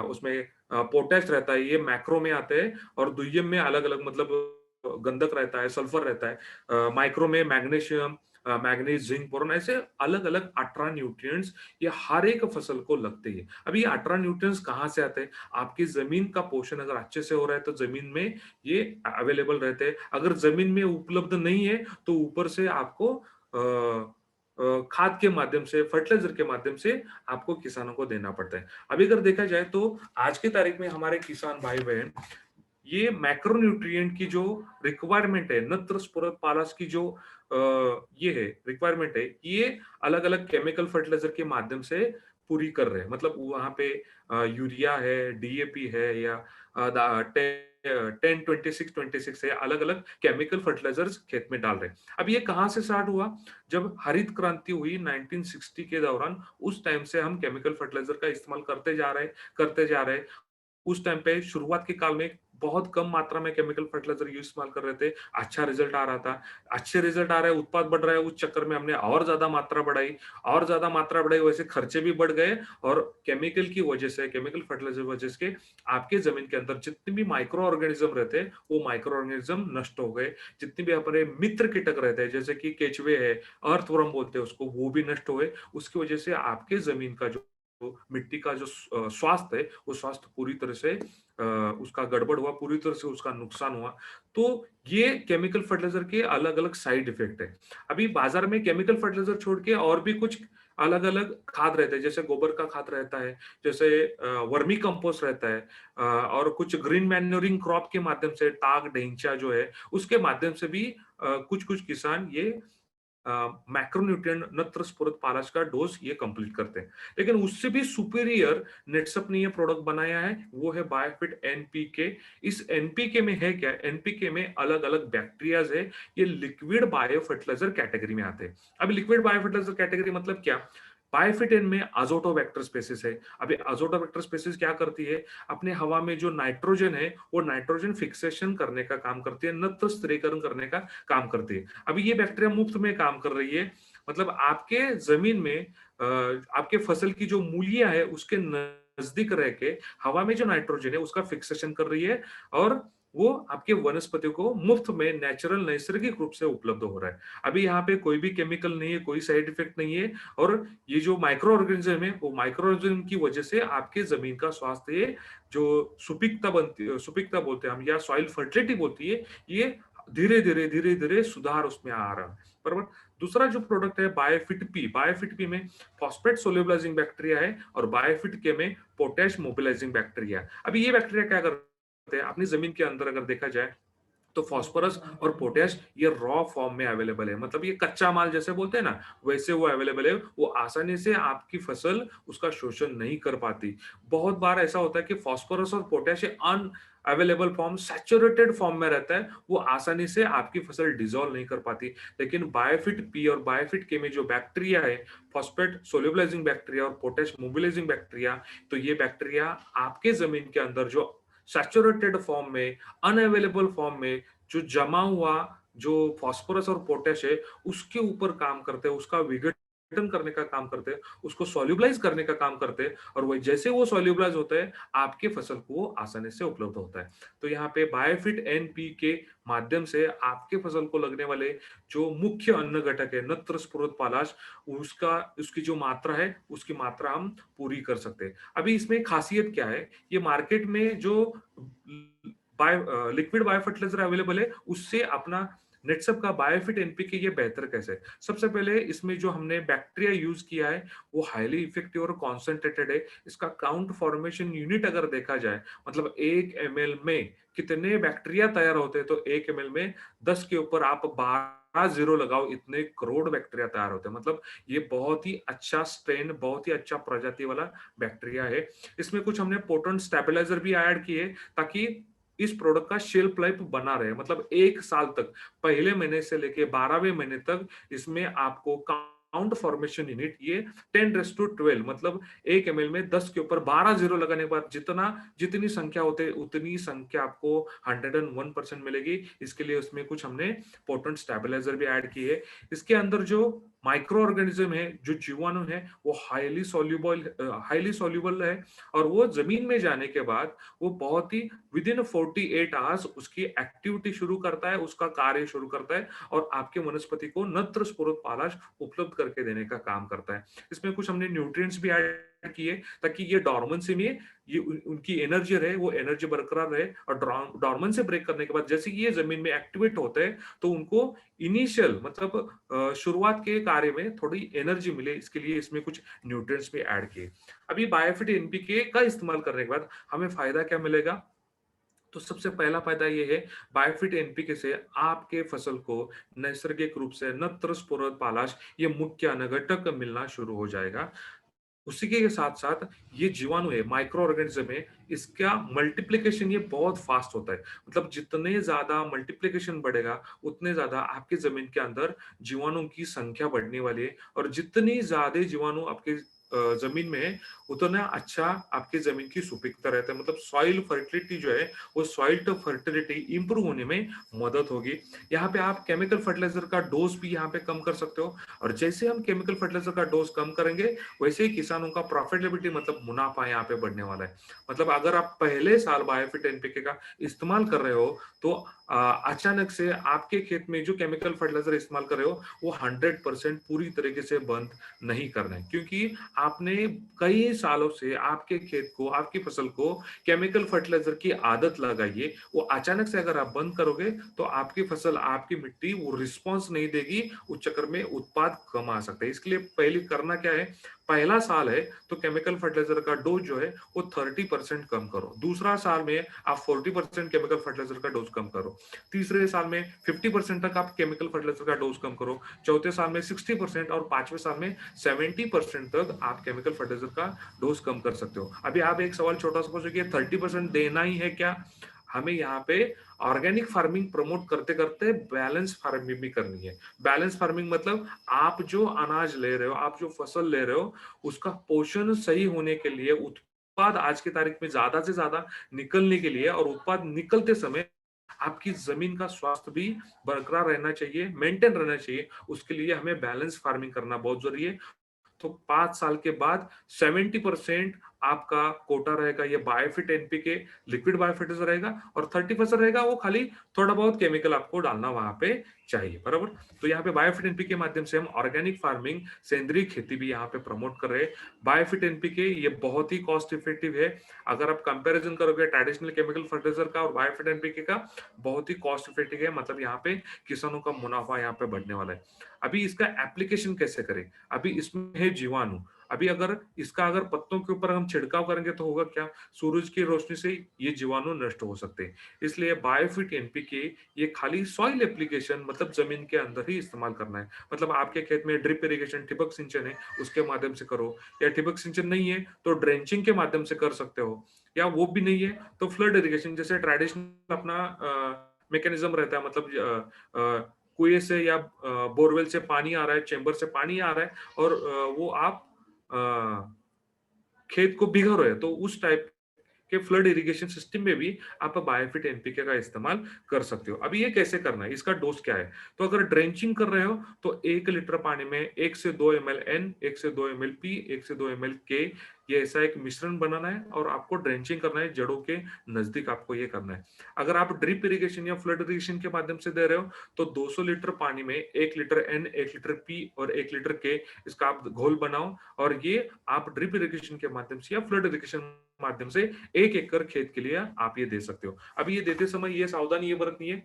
उसमें पोटेश रहता है, ये मैक्रो में आते हैं और द्वितीयक में अलग-अलग मतलब गंधक रहता है, सल्फर रहता है। माइक्रो में मैग्नीशियम, मैंगनीज, जिंक, बोरॉन ऐसे अलग-अलग 18 न्यूट्रिएंट्स ये हर एक फसल को लगते हैं। अब ये 18 न्यूट्रिएंट्स कहाँ से आते हैं? आपकी ज़मीन का पोषण अगर अच्छे से हो रहा है तो ज़मीन में ये अवेलेबल रहते हैं। अगर ज़मीन में उपलब्ध नहीं है तो ऊपर से आपको खाद के माध्यम से, फर्टिलाइज़र के माध्यम से आपको किसानों को देना पड़ता है। अभी अगर देखा जाए तो आज की तारीख में हमारे किसान भाई-बहन ये मैक्रोन्यूट्रिएंट की जो रिक्वायरमेंट है, नत्र, स्फुरद, पारस की जो ये है रिक्वायरमेंट है, ये अलग-अलग केमिकल फर्टिलाइज़र के माध्यम से पूरी कर रहे हैं। मतलब वहाँ पे यूरिया है, डीएपी है या दा 10, 26, 26 है, अलग-अलग केमिकल फर्टिलाइज़र्स खेत में डाल रहे हैं। अब ये कहाँ से स्टार्ट हुआ? जब हरित क्रांति हुई 1960 के दौरान, उस टाइम से हम केमिकल फर्टिलाइज़र का इस्तेमाल करते जा रहे हैं। उस टाइम पे शुरुआत के काल में बहुत कम मात्रा में केमिकल फर्टिलाइज़र इस्तेमाल कर रहे थे, अच्छा रिज़ल्ट आ रहा था। अच्छे रिज़ल्ट आ रहे हैं, उत्पाद बढ़ रहा है, उस चक्कर में हमने और ज़्यादा मात्रा बढ़ाई, वैसे खर्चे भी बढ़ गए और केमिकल की वजह से, केमिकल फर्टिलाइज़र की वजह से आपके ज़मीन के अंदर जितने भी माइक्रो ऑर्गेनिज़्म रहते हैं, वो माइक्रो ऑर्गेनिज़्म नष्ट हो गए। जितने भी हमारे मित्र कीटक रहते हैं, जैसे कि केचुए है, अर्थवर्म बोलते हैं उसको, वो भी नष्ट हुए। उसकी वजह से आपके ज़मीन का जो मिट्टी का जो स्वास्थ्य है, वो स्वास्थ्य पूरी तरह से उसका गड़बड़ हुआ, पूरी तरह से उसका नुकसान हुआ। तो ये केमिकल फर्टिलाइज़र के अलग-अलग साइड इफ़ेक्ट है। अभी बाज़ार में केमिकल फर्टिलाइज़र छोड़ के और भी कुछ अलग-अलग खाद रहते हैं, जैसे गोबर का खाद रहता है, जैसे वर्मी कंपोस्ट रहता है और कुछ ग्रीन मैन्योरिंग क्रॉप के माध्यम से टाग, ढेंचा जो है, उसके माध्यम से भी कुछ-कुछ किसान ये मैक्रोन्यूट्रिएंट नत्र, स्फुरद, पारस का डोज़ ये कंप्लीट करते हैं। लेकिन उससे भी सुपीरियर नेटसप ने ये प्रोडक्ट बनाया है, वो है बायोफिट एनपीके। इस एनपीके में है क्या? एनपीके में अलग-अलग बैक्टीरियाज़ है, ये लिक्विड बायो फर्टिलाइज़र कैटेगरी में आते हैं। अब लिक्विड बायो फर्टिलाइज़र कैटेगरी मतलब क्या? बायोफिट में अज़ोटोबैक्टर स्पीशीज़ है। अभी अज़ोटोबैक्टर स्पीशीज़ क्या करती है? अपने हवा में जो नाइट्रोजन है, वो नाइट्रोजन फिक्सेशन करने का काम करती है, नत्र स्थिरीकरण करने का काम करती है। अभी ये बैक्टीरिया मुफ्त में काम कर रही है, मतलब आपके ज़मीन में आपके फसल की जो मूलियाँ है, उसके नज़दीक रह के हवा में जो नाइट्रोजन है, उसका फिक्सेशन कर रही है और वो आपके वनस्पति को मुफ्त में नेचुरल नैसर्गिक रूप से उपलब्ध हो रहा है। अभी यहाँ पे कोई भी केमिकल नहीं है, कोई साइड इफेक्ट नहीं है और ये जो माइक्रो ऑर्गेनिज्म है, वो माइक्रो ऑर्गेनिज्म की वजह से आपके ज़मीन का स्वास्थ्य जो सुपीकता बोलते हैं हम या सॉइल फर्टिलिटी बोलती है, ये धीरे-धीरे सुधार उसमें आ रहा है। बराबर? दूसरा जो प्रोडक्ट है बायोफिट पी में फॉस्फेट सोल्युबलाइजिंग बैक्टीरिया है और बायोफिट के में पोटेश मोबिलाइजिंग बैक्टीरिया है। अभी ये बैक्टीरिया क्या करते हैं? अपनी ज़मीन के अंदर अगर देखा जाए तो फास्फोरस और पोटैश ये रॉ फॉर्म में अवेलेबल है, मतलब ये कच्चा माल जैसे बोलते हैं ना, वैसे वो अवेलेबल है। वो आसानी से आपकी फसल उसका शोषण नहीं कर पाती। बहुत बार ऐसा होता है कि फास्फोरस और पोटैश अन अवेलेबल फॉर्म, सैचुरेटेड फॉर्म में रहता है, वो आसानी से आपकी फसल डिसॉल्व नहीं कर पाती। लेकिन बायोफिट पी और बायोफिट के में जो बैक्टीरिया है, फॉस्फेट सोल्यूबलाइजिंग बैक्टीरिया और पोटैश मोबिलाइजिंग बैक्टीरिया, तो ये बैक्टीरिया आपके जमीन के अंदर जो सैचुरेटेड फॉर्म में, अनअवेलेबल फॉर्म में जो जमा हुआ जो फास्फोरस और पोटैश है, उसके ऊपर काम करते हैं, उसका विघटन करने का काम करते हैं, उसको सॉल्युबलाइज करने का काम करते हैं, और वही जैसे वो सॉल्युबलाइज होता है, आपके फसल को वो आसानी से उपलब्ध होता है। तो यहाँ पे बायोफिट एनपी के माध्यम से आपके फसल को लगने वाले जो मुख्य अन्न घटक है, नत्र, स्फुरद, पालाश, उसका उसकी जो मात्रा है, उसकी मात्रा हम पूरी कर सकते हैं। अभी इसमें खासियत क्या है, ये मार्केट में जो लिक्विड बायो फर्टिलाइजर अवेलेबल है, उससे अपना नेटसप का बायोफिट एनपीके ये बेहतर कैसे है? सबसे पहले इसमें जो हमने बैक्टीरिया यूज किया है, वो हाईली इफेक्टिव और कॉन्सेंट्रेटेड है। इसका काउंट फॉर्मेशन यूनिट अगर देखा जाए, मतलब 1 एमएल में कितने बैक्टीरिया तैयार होते हैं, तो 1 एमएल में 10 के ऊपर आप 12 जीरो लगाओ, इतने करोड़ बैक्टीरिया तैयार होते हैं। मतलब ये बहुत ही अच्छा स्ट्रेन, बहुत ही अच्छा प्रजाति वाला बैक्टीरिया है। इसमें कुछ हमने पोटेंट स्टेबलाइजर भी ऐड किए, ताकि इस प्रोडक्ट का शेल्फ लाइफ बना रहे, मतलब 1 साल तक, पहले महीने से लेके 12वें महीने तक इसमें आपको काउंट फॉर्मेशन यूनिट ये 10 to 12, मतलब 1 एमएल में 10 के ऊपर 12 जीरो लगाने के बाद जितनी संख्या होते हैं, उतनी संख्या आपको 101% मिलेगी। इसके लिए उसमें कुछ हमने पोटेंट स्टेबलाइजर भी ऐड किए। इसके अंदर जो माइक्रो ऑर्गेनिज्म है, जो जीवाणु है, वो हाईली सॉल्युबल है, और वो जमीन में जाने के बाद वो बहुत ही विद इन 48 आवर्स उसकी एक्टिविटी शुरू करता है, उसका कार्य शुरू करता है, और आपके वनस्पति को नत्र, स्फुरद, पालाश उपलब्ध करके देने का काम करता है। इसमें कुछ हमने न्यूट्रिएंट्स भी ऐड किए, ताकि ये डॉर्मेंसी में ये उनकी एनर्जी रहे, वो एनर्जी बरकरार रहे, और डॉर्मेंसी ब्रेक करने के बाद जैसे कि ये जमीन में एक्टिवेट होते हैं, तो उनको इनिशियल, मतलब शुरुआत के कार्य में थोड़ी एनर्जी मिले, इसके लिए इसमें कुछ न्यूट्रिएंट्स भी ऐड किए। अभी बायोफिट एनपीके का इस्तेमाल करने के बाद हमें फायदा क्या मिलेगा? तो सबसे पहला फायदा ये है, बायोफिट एनपीके से आपके फसल को नैसर्गिक रूप से नत्र, स्फुरद, पालाश ये मुख्य अनघटक मिलना शुरू हो जाएगा। उसी के साथ साथ ये जीवाणु है, माइक्रो ऑर्गेनिज्म है, इसका मल्टीप्लिकेशन ये बहुत फास्ट होता है। मतलब जितने ज्यादा मल्टीप्लिकेशन बढ़ेगा, उतने ज्यादा आपके जमीन के अंदर जीवाणु की संख्या बढ़ने वाली है, और जितनी ज्यादा जीवाणु आपके जमीन में है, उतना अच्छा आपके जमीन की सुपीकता रहता है। मतलब सॉइल फर्टिलिटी जो है, वो सॉइल टू फर्टिलिटी इंप्रूव होने में मदद होगी। यहाँ पे आप केमिकल फर्टिलाइजर का डोज भी यहाँ पे कम कर सकते हो, और जैसे हम केमिकल फर्टिलाइजर का डोज कम करेंगे, वैसे ही किसानों का प्रॉफिटेबिलिटी, मतलब मुनाफा यहाँ पे बढ़ने वाला है। मतलब अगर आप पहले साल बायोफिट एनपीके का इस्तेमाल कर रहे हो, तो अचानक से आपके खेत में जो केमिकल फर्टिलाइजर इस्तेमाल कर रहे हो, वो 100% पूरी तरीके से बंद नहीं करना है, क्योंकि आपने कई सालों से आपके खेत को, आपकी फसल को केमिकल फर्टिलाइजर की आदत लगाई है। वो अचानक से अगर आप बंद करोगे, तो आपकी फसल, आपकी मिट्टी वो रिस्पॉन्स नहीं देगी, उस चक्कर में उत्पाद कम आ सकता है। इसके लिए पहले करना क्या है, पहला साल है तो केमिकल फर्टिलाइजर का डोज जो है वो 30% कम करो। दूसरा साल में आप 40% केमिकल फर्टिलाइजर का डोज कम करो। तीसरे साल में 50% तक आप केमिकल फर्टिलाइजर का डोज कम करो। चौथे साल में 60%, और पांचवें साल में 70% तक आप केमिकल फर्टिलाइजर का डोज कम कर सकते हो। अभी आप एक सवाल छोटा सा पूछो कि 30% देना ही है क्या? हमें यहाँ पे ऑर्गेनिक फार्मिंग प्रमोट करते करते बैलेंस फार्मिंग भी करनी है। बैलेंस फार्मिंग मतलब आप जो अनाज ले रहे हो, आप जो फसल ले रहे हो, उसका पोषण सही होने के लिए, उत्पाद आज की तारीख में ज्यादा से ज्यादा निकलने के लिए, और उत्पाद निकलते समय आपकी जमीन का स्वास्थ्य भी बरकरार रहना चाहिए, मेंटेन रहना चाहिए। उसके लिए हमें बैलेंस फार्मिंग करना बहुत जरूरी है। तो 5 साल के बाद 70% आपका कोटा रहेगा ये बायोफिट एनपीके लिक्विड बायोफर्टिलाइजर रहेगा, और 30% रहेगा वो खाली थोड़ा बहुत केमिकल आपको डालना वहां पे चाहिए, बराबर। तो यहाँ पे बायोफिट एनपीके के माध्यम से हम ऑर्गेनिक फार्मिंग, सेंद्रीय खेती भी यहाँ पे प्रमोट कर रहे हैं। बायोफिट एनपीके ये बहुत ही कॉस्ट इफेक्टिव है। अगर आप कंपैरिजन करोगे ट्रेडिशनल केमिकल फर्टिलाइजर का और बायोफिट एनपीके का, बहुत ही कॉस्ट इफेक्टिव है। मतलब यहाँ पे किसानों का मुनाफा यहाँ पे बढ़ने वाला है। अभी इसका एप्लीकेशन कैसे करें? अभी इसमें है जीवाणु। अभी अगर पत्तों के ऊपर हम छिड़काव करेंगे तो होगा क्या? सूरज की रोशनी से ये जीवाणु नष्ट हो सकते हैं। इसलिए बायोफिट एनपीके ये खाली सॉइल एप्लीकेशन, मतलब जमीन के अंदर ही इस्तेमाल करना है। मतलब आपके खेत में ड्रिप इरिगेशन, ठिबक सिंचन है, उसके माध्यम से करो, या ठिबक सिंचन नहीं है तो ड्रेंचिंग के माध्यम से कर सकते हो, या वो भी नहीं है तो फ्लड इरिगेशन जैसे ट्रेडिशनल अपना मैकेनिज्म रहता है। मतलब कुएं से या बोरवेल से पानी आ रहा है, चेंबर से पानी आ रहा है, और वो आप अ, खेत को भिगो रहे हैं, तो उस टाइप के फ्लड इरिगेशन सिस्टम में भी आप बायोफिट एनपीके का इस्तेमाल कर सकते हो। अभी ये कैसे करना है, इसका डोज क्या है? तो अगर ड्रेंचिंग कर रहे हो तो 1 लीटर पानी में 1 से 2 एमएल एन, 1 से 2 एमएल पी, 1 से 2 एमएल के, ये ऐसा एक मिश्रण बनाना है और आपको ड्रेंचिंग करना है, जड़ों के नजदीक आपको ये करना है। अगर आप ड्रिप इरिगेशन या फ्लड इरिगेशन के माध्यम से दे रहे हो तो 200 लीटर पानी में 1 लीटर एन, 1 लीटर पी और 1 लीटर के, इसका आप घोल बनाओ, और ये आप ड्रिप इरिगेशन के माध्यम से या फ्लड इरिगेशन माध्यम से 1 एकड़ खेत के लिए आप ये दे सकते हो। अभी ये देते समय ये सावधानी ये बरतनी है,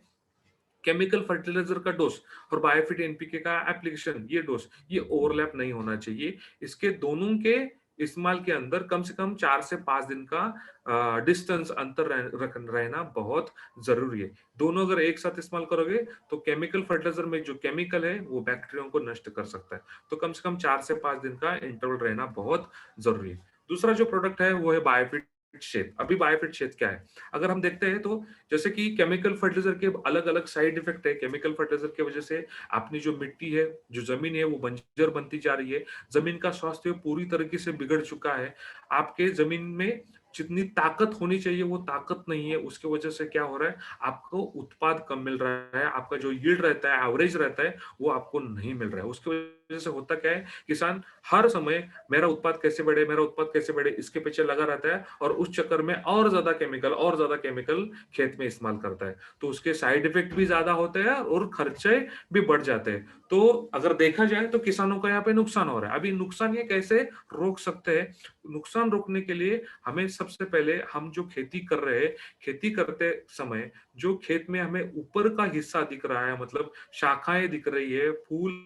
केमिकल फर्टिलाइजर का डोज और बायोफिट एनपीके का एप्लीकेशन, ये डोज ये ओवरलैप नहीं होना चाहिए। इसके दोनों के इस्तेमाल के अंदर कम से कम 4 से 5 दिन का डिस्टेंस अंतर रहना बहुत जरूरी है। दोनों अगर एक साथ इस्तेमाल करोगे तो केमिकल फर्टिलाइजर में जो केमिकल है वो बैक्टीरिया को नष्ट कर सकता है। तो कम से कम 4 से 5 दिन का इंटरवल रहना बहुत जरूरी है। दूसरा जो प्रोडक्ट है वो है बायोफिट शेत। अभी बायोफिट शेत क्या है? अगर हम देखते हैं तो जैसे कि केमिकल फर्टिलाइजर के अलग-अलग साइड इफेक्ट है। केमिकल फर्टिलाइजर की वजह से अपनी जो मिट्टी है, जो जमीन है वो बंजर बनती जा रही है। जमीन का स्वास्थ्य पूरी तरीके से बिगड़ चुका है। आपके जमीन में जितनी ताकत होनी चाहिए वो ताकत नहीं है। उसकी वजह से क्या हो रहा है? आपको उत्पाद कम मिल रहा है। आपका जो यील्ड रहता है, एवरेज रहता है, वो आपको नहीं मिल रहा है। उसकी वजह से होता क्या है? किसान हर समय मेरा उत्पाद कैसे बढ़े, मेरा उत्पाद कैसे बढ़े, इसके पीछे लगा रहता है और उस चक्कर में और ज्यादा केमिकल खेत में इस्तेमाल करता है। तो उसके साइड इफेक्ट भी ज्यादा होते हैं और खर्चे भी बढ़ जाते हैं। तो अगर देखा जाए तो किसानों का यहाँ पे नुकसान हो रहा है। अभी नुकसान ये कैसे रोक सकते हैं? नुकसान रोकने के लिए हमें सबसे पहले, हम जो खेती कर रहे हैं, खेती करते समय जो खेत में हमें ऊपर का हिस्सा दिख रहा है, मतलब शाखाएं दिख रही है, फूल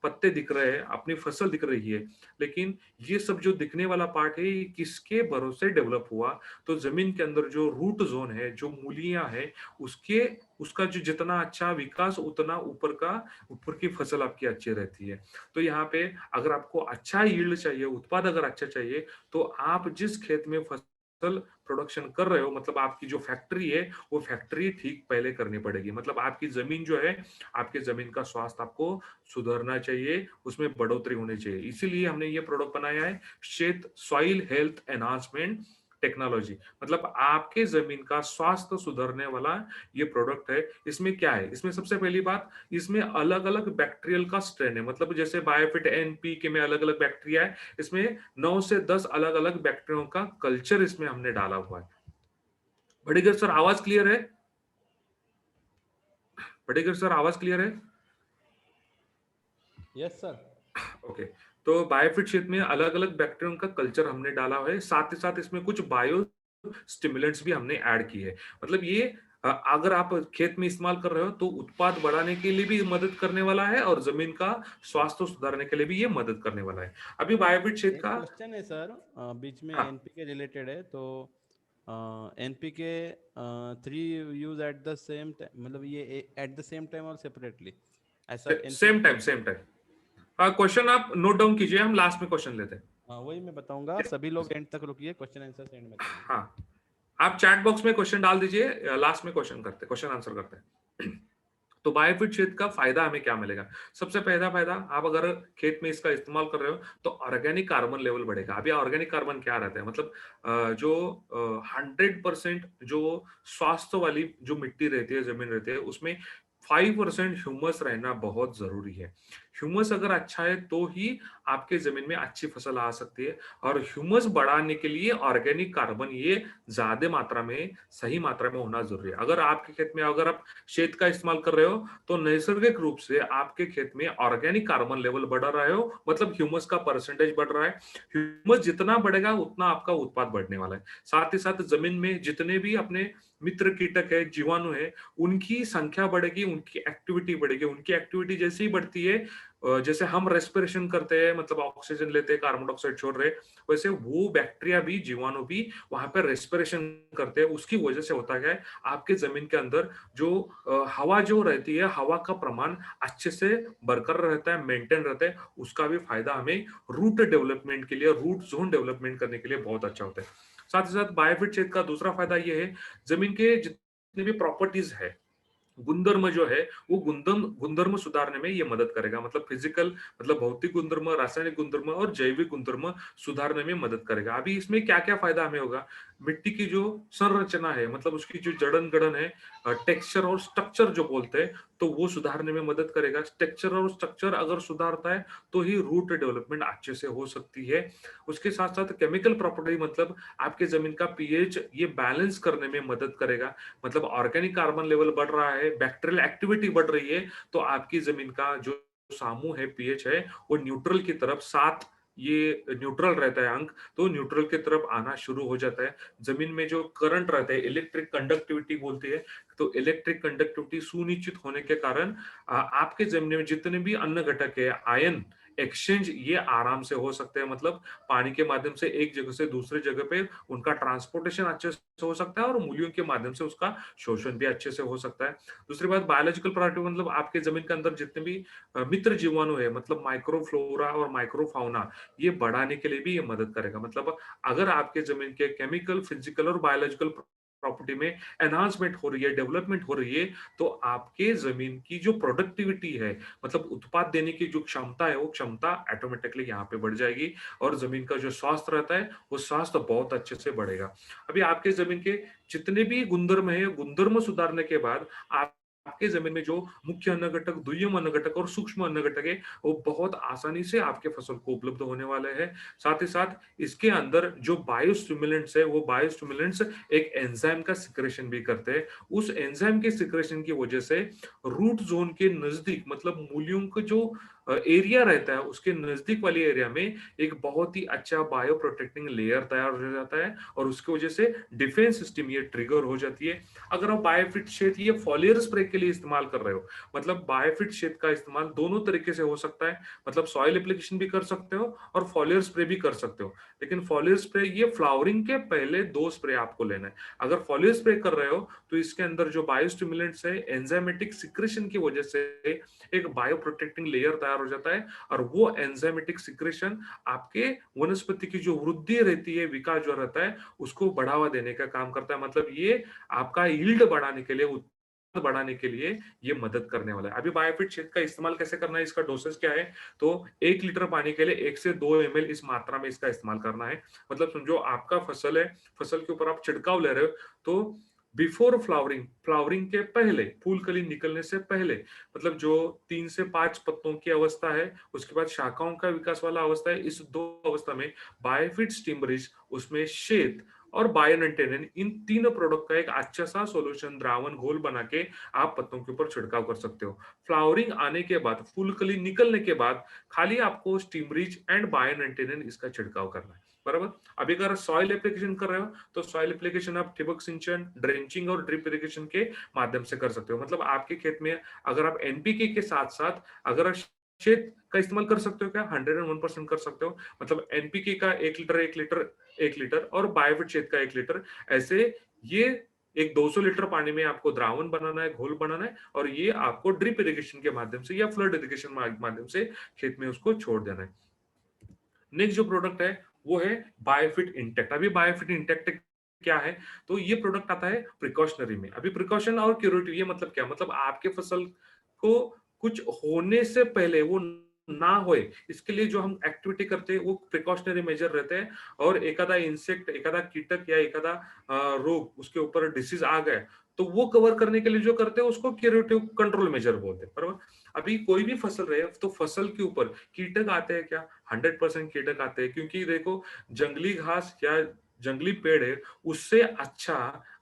पत्ते दिख रहे हैं, अपनी फसल दिख रही है, लेकिन ये सब जो दिखने वाला पार्ट है ये किसके भरोसे डेवलप हुआ? तो जमीन के अंदर जो रूट जोन है, जो मूलियां है, उसके उसका जो जितना अच्छा विकास उतना ऊपर की फसल आपकी अच्छी रहती है। तो यहाँ पे अगर आपको अच्छा यील्ड चाहिए, उत्पाद अगर अच्छा चाहिए, तो आप जिस खेत में फसल प्रोडक्शन कर रहे हो, मतलब आपकी जो फैक्ट्री है, वो फैक्ट्री ठीक पहले करनी पड़ेगी। मतलब आपकी जमीन जो है, आपके जमीन का स्वास्थ्य आपको सुधरना चाहिए, उसमें बढ़ोतरी होनी चाहिए। इसीलिए हमने ये प्रोडक्ट बनाया है, शेत सॉइल हेल्थ एनहांसमेंट टेक्नोलॉजी। मतलब आपके जमीन का स्वास्थ्य सुधरने वाला ये प्रोडक्ट है। इसमें क्या है? इसमें सबसे पहली बात, इसमें अलग-अलग बैक्टीरियल का स्ट्रेन है। मतलब जैसे बायोफिट एनपीके में अलग-अलग बैक्टीरिया है, इसमें 9 से 10 अलग-अलग बैक्टीरियाओं का कल्चर इसमें हमने डाला हुआ है। बड़ेगर सर आवाज क्लियर है? बड़ेगर सर आवाज क्लियर है? Yes sir. ओके। तो बायोफिट क्षेत्र में अलग-अलग बैक्टीरियम का कल्चर हमने डाला है, साथ ही साथ इसमें कुछ बायो स्टिमुलेंट्स भी हमने ऐड किए हैं। मतलब ये अगर आप खेत में इस्तेमाल कर रहे हो तो उत्पाद बढ़ाने के लिए भी मदद करने वाला है और जमीन का स्वास्थ्य सुधारने के लिए भी ये मदद करने वाला है। अभी बायोफिट क्षेत्र एक का क्वेश्चन है सर, बीच में हाँ, एनपीके रिलेटेड है तो NPK 3 use at the same time, मतलब ये एट द सेम टाइम और सेपरेटली, ऐसा एनपीके सेम टाइम बोलते हैं। Same time. हाँ, क्वेश्चन आप नोट डाउन कीजिए, हम लास्ट में क्वेश्चन लेते हैं। हाँ वही मैं बताऊंगा, सभी लोग एंड तक रुकिए, क्वेश्चन आंसर एंड में करेंगे। हाँ, आप चैट बॉक्स में क्वेश्चन डाल दीजिए, लास्ट में क्वेश्चन आंसर करते हैं। तो बायोफिट क्षेत्र का फायदा हमें क्या मिलेगा? सबसे पहला फायदा, आप अगर खेत में इसका इस्तेमाल कर रहे हो तो ऑर्गेनिक कार्बन लेवल बढ़ेगा। अभी ऑर्गेनिक कार्बन क्या रहता है? मतलब जो 100% जो स्वास्थ्य वाली जो मिट्टी रहती है, जमीन रहती है, उसमें 5% ह्यूमस रहना बहुत जरूरी है। ह्यूमस अगर अच्छा है तो ही आपके जमीन में अच्छी फसल आ सकती है। और ह्यूमस बढ़ाने के लिए ऑर्गेनिक कार्बन ये ज्यादा मात्रा में, सही मात्रा में होना जरूरी है। अगर आपके खेत में अगर आप शेत का इस्तेमाल कर रहे हो तो नैसर्गिक रूप से आपके खेत में ऑर्गेनिक कार्बन लेवल बढ़ा रहे हो, मतलब ह्यूमस का परसेंटेज बढ़ रहा है। ह्यूमस जितना बढ़ेगा उतना आपका उत्पाद बढ़ने वाला है। साथ ही साथ जमीन में जितने भी अपने मित्र कीटक है, जीवाणु है, उनकी संख्या बढ़ेगी, उनकी एक्टिविटी बढ़ेगी। उनकी एक्टिविटी जैसे ही बढ़ती है, जैसे हम रेस्पिरेशन करते हैं, मतलब ऑक्सीजन लेते हैं, कार्बन डाइऑक्साइड छोड़ रहे हैं, वैसे वो बैक्टीरिया भी, जीवाणु भी वहां पर रेस्पिरेशन करते हैं। उसकी वजह से होता क्या है, आपके जमीन के अंदर जो हवा जो रहती है, हवा का प्रमाण अच्छे से बरकरार रहता है, मेंटेन रहता है। उसका भी फायदा हमें रूट डेवलपमेंट के लिए, रूट जोन डेवलपमेंट करने के लिए बहुत अच्छा होता है। साथ ही साथ बायोफिट क्षेत्र का दूसरा फायदा ये है, जमीन के जितने भी प्रॉपर्टीज है, गुणधर्म जो है, वो गुणधर्म गुणधर्म सुधारने में ये मदद करेगा। मतलब फिजिकल, मतलब भौतिक गुणधर्म, रासायनिक गुणधर्म और जैविक गुणधर्म सुधारने में मदद करेगा। अभी इसमें क्या क्या फायदा हमें होगा, मिट्टी की जो संरचना है, मतलब उसकी जो जड़न गड़न है, टेक्सचर और स्ट्रक्चर जो बोलते हैं, तो वो सुधारने में मदद करेगा। टेक्सचर और स्ट्रक्चर अगर सुधारता है तो ही रूट डेवलपमेंट अच्छे से हो सकती है। उसके साथ साथ केमिकल प्रॉपर्टी, मतलब आपके जमीन का पीएच ये बैलेंस करने में मदद करेगा। मतलब ऑर्गेनिक कार्बन लेवल बढ़ रहा है, बैक्टीरियल एक्टिविटी बढ़ रही है, तो आपकी जमीन का जो सामू है, पीएच है, वो न्यूट्रल की तरफ, 7 ये न्यूट्रल रहता है अंक, तो न्यूट्रल की तरफ आना शुरू हो जाता है। जमीन में जो करंट रहता है, इलेक्ट्रिक कंडक्टिविटी बोलती है, तो इलेक्ट्रिक कंडक्टिविटी सुनिश्चित होने के कारण आपके जमीन में जितने भी अन्न घटक है, आयन एक्सचेंज ये आराम से हो सकते हैं। मतलब पानी के माध्यम से एक जगह से दूसरे जगह पे उनका ट्रांसपोर्टेशन अच्छे से हो सकता है, और मूल्यों के माध्यम से उसका शोषण भी अच्छे से हो सकता है। दूसरी बात, बायोलॉजिकल प्रॉपर्टी, मतलब आपके जमीन के अंदर जितने भी मित्र जीवाणु है, मतलब माइक्रोफ्लोरा और माइक्रोफाउना, ये बढ़ाने के लिए भी ये मदद करेगा। मतलब अगर आपके जमीन के केमिकल, फिजिकल और बायोलॉजिकल प्रॉपर्टी में एनहांसमेंट हो रही है, डेवलपमेंट हो रही है, तो आपके जमीन की जो प्रोडक्टिविटी है, मतलब उत्पाद देने की जो क्षमता है, वो क्षमता ऑटोमेटिकली यहाँ पे बढ़ जाएगी। और जमीन का जो स्वास्थ्य रहता है, वो स्वास्थ्य बहुत अच्छे से बढ़ेगा। अभी आपके जमीन के जितने भी गुणधर्म है, गुणधर्म सुधारने के बाद आप आपके जमीन में जो मुख्य अन्न घटक, दुय्यम अन्न घटक और सूक्ष्म अन्न घटक है, वो बहुत आसानी से आपके फसल को उपलब्ध होने वाले हैं। साथ ही साथ इसके अंदर जो बायोस्टिमुलेंट्स है, वो बायोस्टिमुलेंट्स एक एंजाइम का सिक्रेशन भी करते हैं। उस एंजाइम के सिक्रेशन की वजह से रूट जोन के नजदीक, मतलब मूलियों का जो एरिया रहता है, उसके नजदीक वाले एरिया में एक बहुत ही अच्छा बायो प्रोटेक्टिंग लेयर तैयार हो जाता है, और उसकी वजह से डिफेंस सिस्टम ये ट्रिगर हो जाती है। अगर आप बायोफिट शेड ये फॉलियर स्प्रे के लिए इस्तेमाल कर रहे हो, मतलब बायोफिट शेड का इस्तेमाल दोनों तरीके से हो सकता है। मतलब सॉइल एप्लीकेशन भी कर सकते हो और फॉलियर स्प्रे भी कर सकते हो। लेकिन फॉलियर स्प्रे ये फ्लावरिंग के पहले 2 स्प्रे आपको लेना है। अगर फॉलियर स्प्रे कर रहे हो तो इसके अंदर जो बायोस्टिमुलेंट्स है, एंजाइमेटिक सिक्रेशन की वजह से एक बायो प्रोटेक्टिंग लेयर तैयार हो जाता है, और वो एंजाइमेटिक सिक्रेशन आपके वनस्पति की जो वृद्धि रहती है, विकास जो रहता है, उसको बढ़ावा देने का काम करता है। मतलब ये आपका यील्ड बढ़ाने के लिए, उत्पादन बढ़ाने के लिए ये मदद करने वाला है। अभी बायोफिट क्षेत्र का इस्तेमाल कैसे करना है, इसका डोसेज क्या है, तो 1 लीटर पानी के लिए 1 से 2 ml इस मात्रा में इसका इस्तेमाल करना है। मतलब समझो आपका फसल है, फसल के ऊपर आप छिड़काव ले रहे हो, तो बिफोर फ्लावरिंग, फ्लावरिंग के पहले, फूल कली निकलने से पहले, मतलब जो 3 से 5 पत्तों की अवस्था है, उसके बाद शाखाओं का विकास वाला अवस्था है, इस 2 अवस्था में बायोफिट स्टिमरिज, उसमें शेत और बायोनेंटेनिन, इन तीनों प्रोडक्ट का एक अच्छा सा सॉल्यूशन, द्रावण घोल बना के आप पत्तों के ऊपर छिड़काव कर सकते हो। फ्लावरिंग आने के बाद, फूल कली निकलने के बाद खाली आपको स्टिमरिज एंड बायोनेंटेनिन इसका छिड़काव करना है। बराबर। अभी अगर सॉइल एप्लीकेशन कर रहे हो, तो सॉइल एप्लीकेशन आप ठिबक सिंचन, ड्रेंचिंग और ड्रिप इरिगेशन के माध्यम से कर सकते हो। मतलब आपके खेत में अगर आप एनपीके के साथ साथ अगर आप शेत का इस्तेमाल कर सकते हो क्या, 101% कर सकते हो। मतलब एनपीके का 1 लीटर और बायोफिट शेत का 1 लीटर, ऐसे ये एक 200 लीटर पानी में आपको द्रावण बनाना है, घोल बनाना है, और ये आपको ड्रिप इरिगेशन के माध्यम से या फ्लड इरिगेशन माध्यम से खेत में उसको छोड़ देना है। नेक्स्ट जो प्रोडक्ट है वो है बायोफिट इंटेक्ट। अभी बायोफिट इंटेक्ट क्या है, तो ये प्रोडक्ट आता है प्रिकॉशनरी में। अभी प्रिकॉशन और क्यूरेटिव ये मतलब क्या, मतलब आपके फसल को कुछ होने से पहले वो ना होए, इसके लिए जो हम एक्टिविटी करते हैं वो प्रिकॉशनरी मेजर रहते हैं। और एकादा इंसेक्ट, एकादा कीटक या एकादा रोग उसके ऊपर डिसीज आ गए, तो वो कवर करने के लिए जो करते हैं उसको क्यूरेटिव कंट्रोल मेजर बोलते हैं, बराबर। अभी कोई भी फसल रहे तो फसल के ऊपर कीटक आते हैं क्या? 100% कीटक आते हैं, क्योंकि देखो जंगली घास या जंगली पेड़ है, उससे अच्छा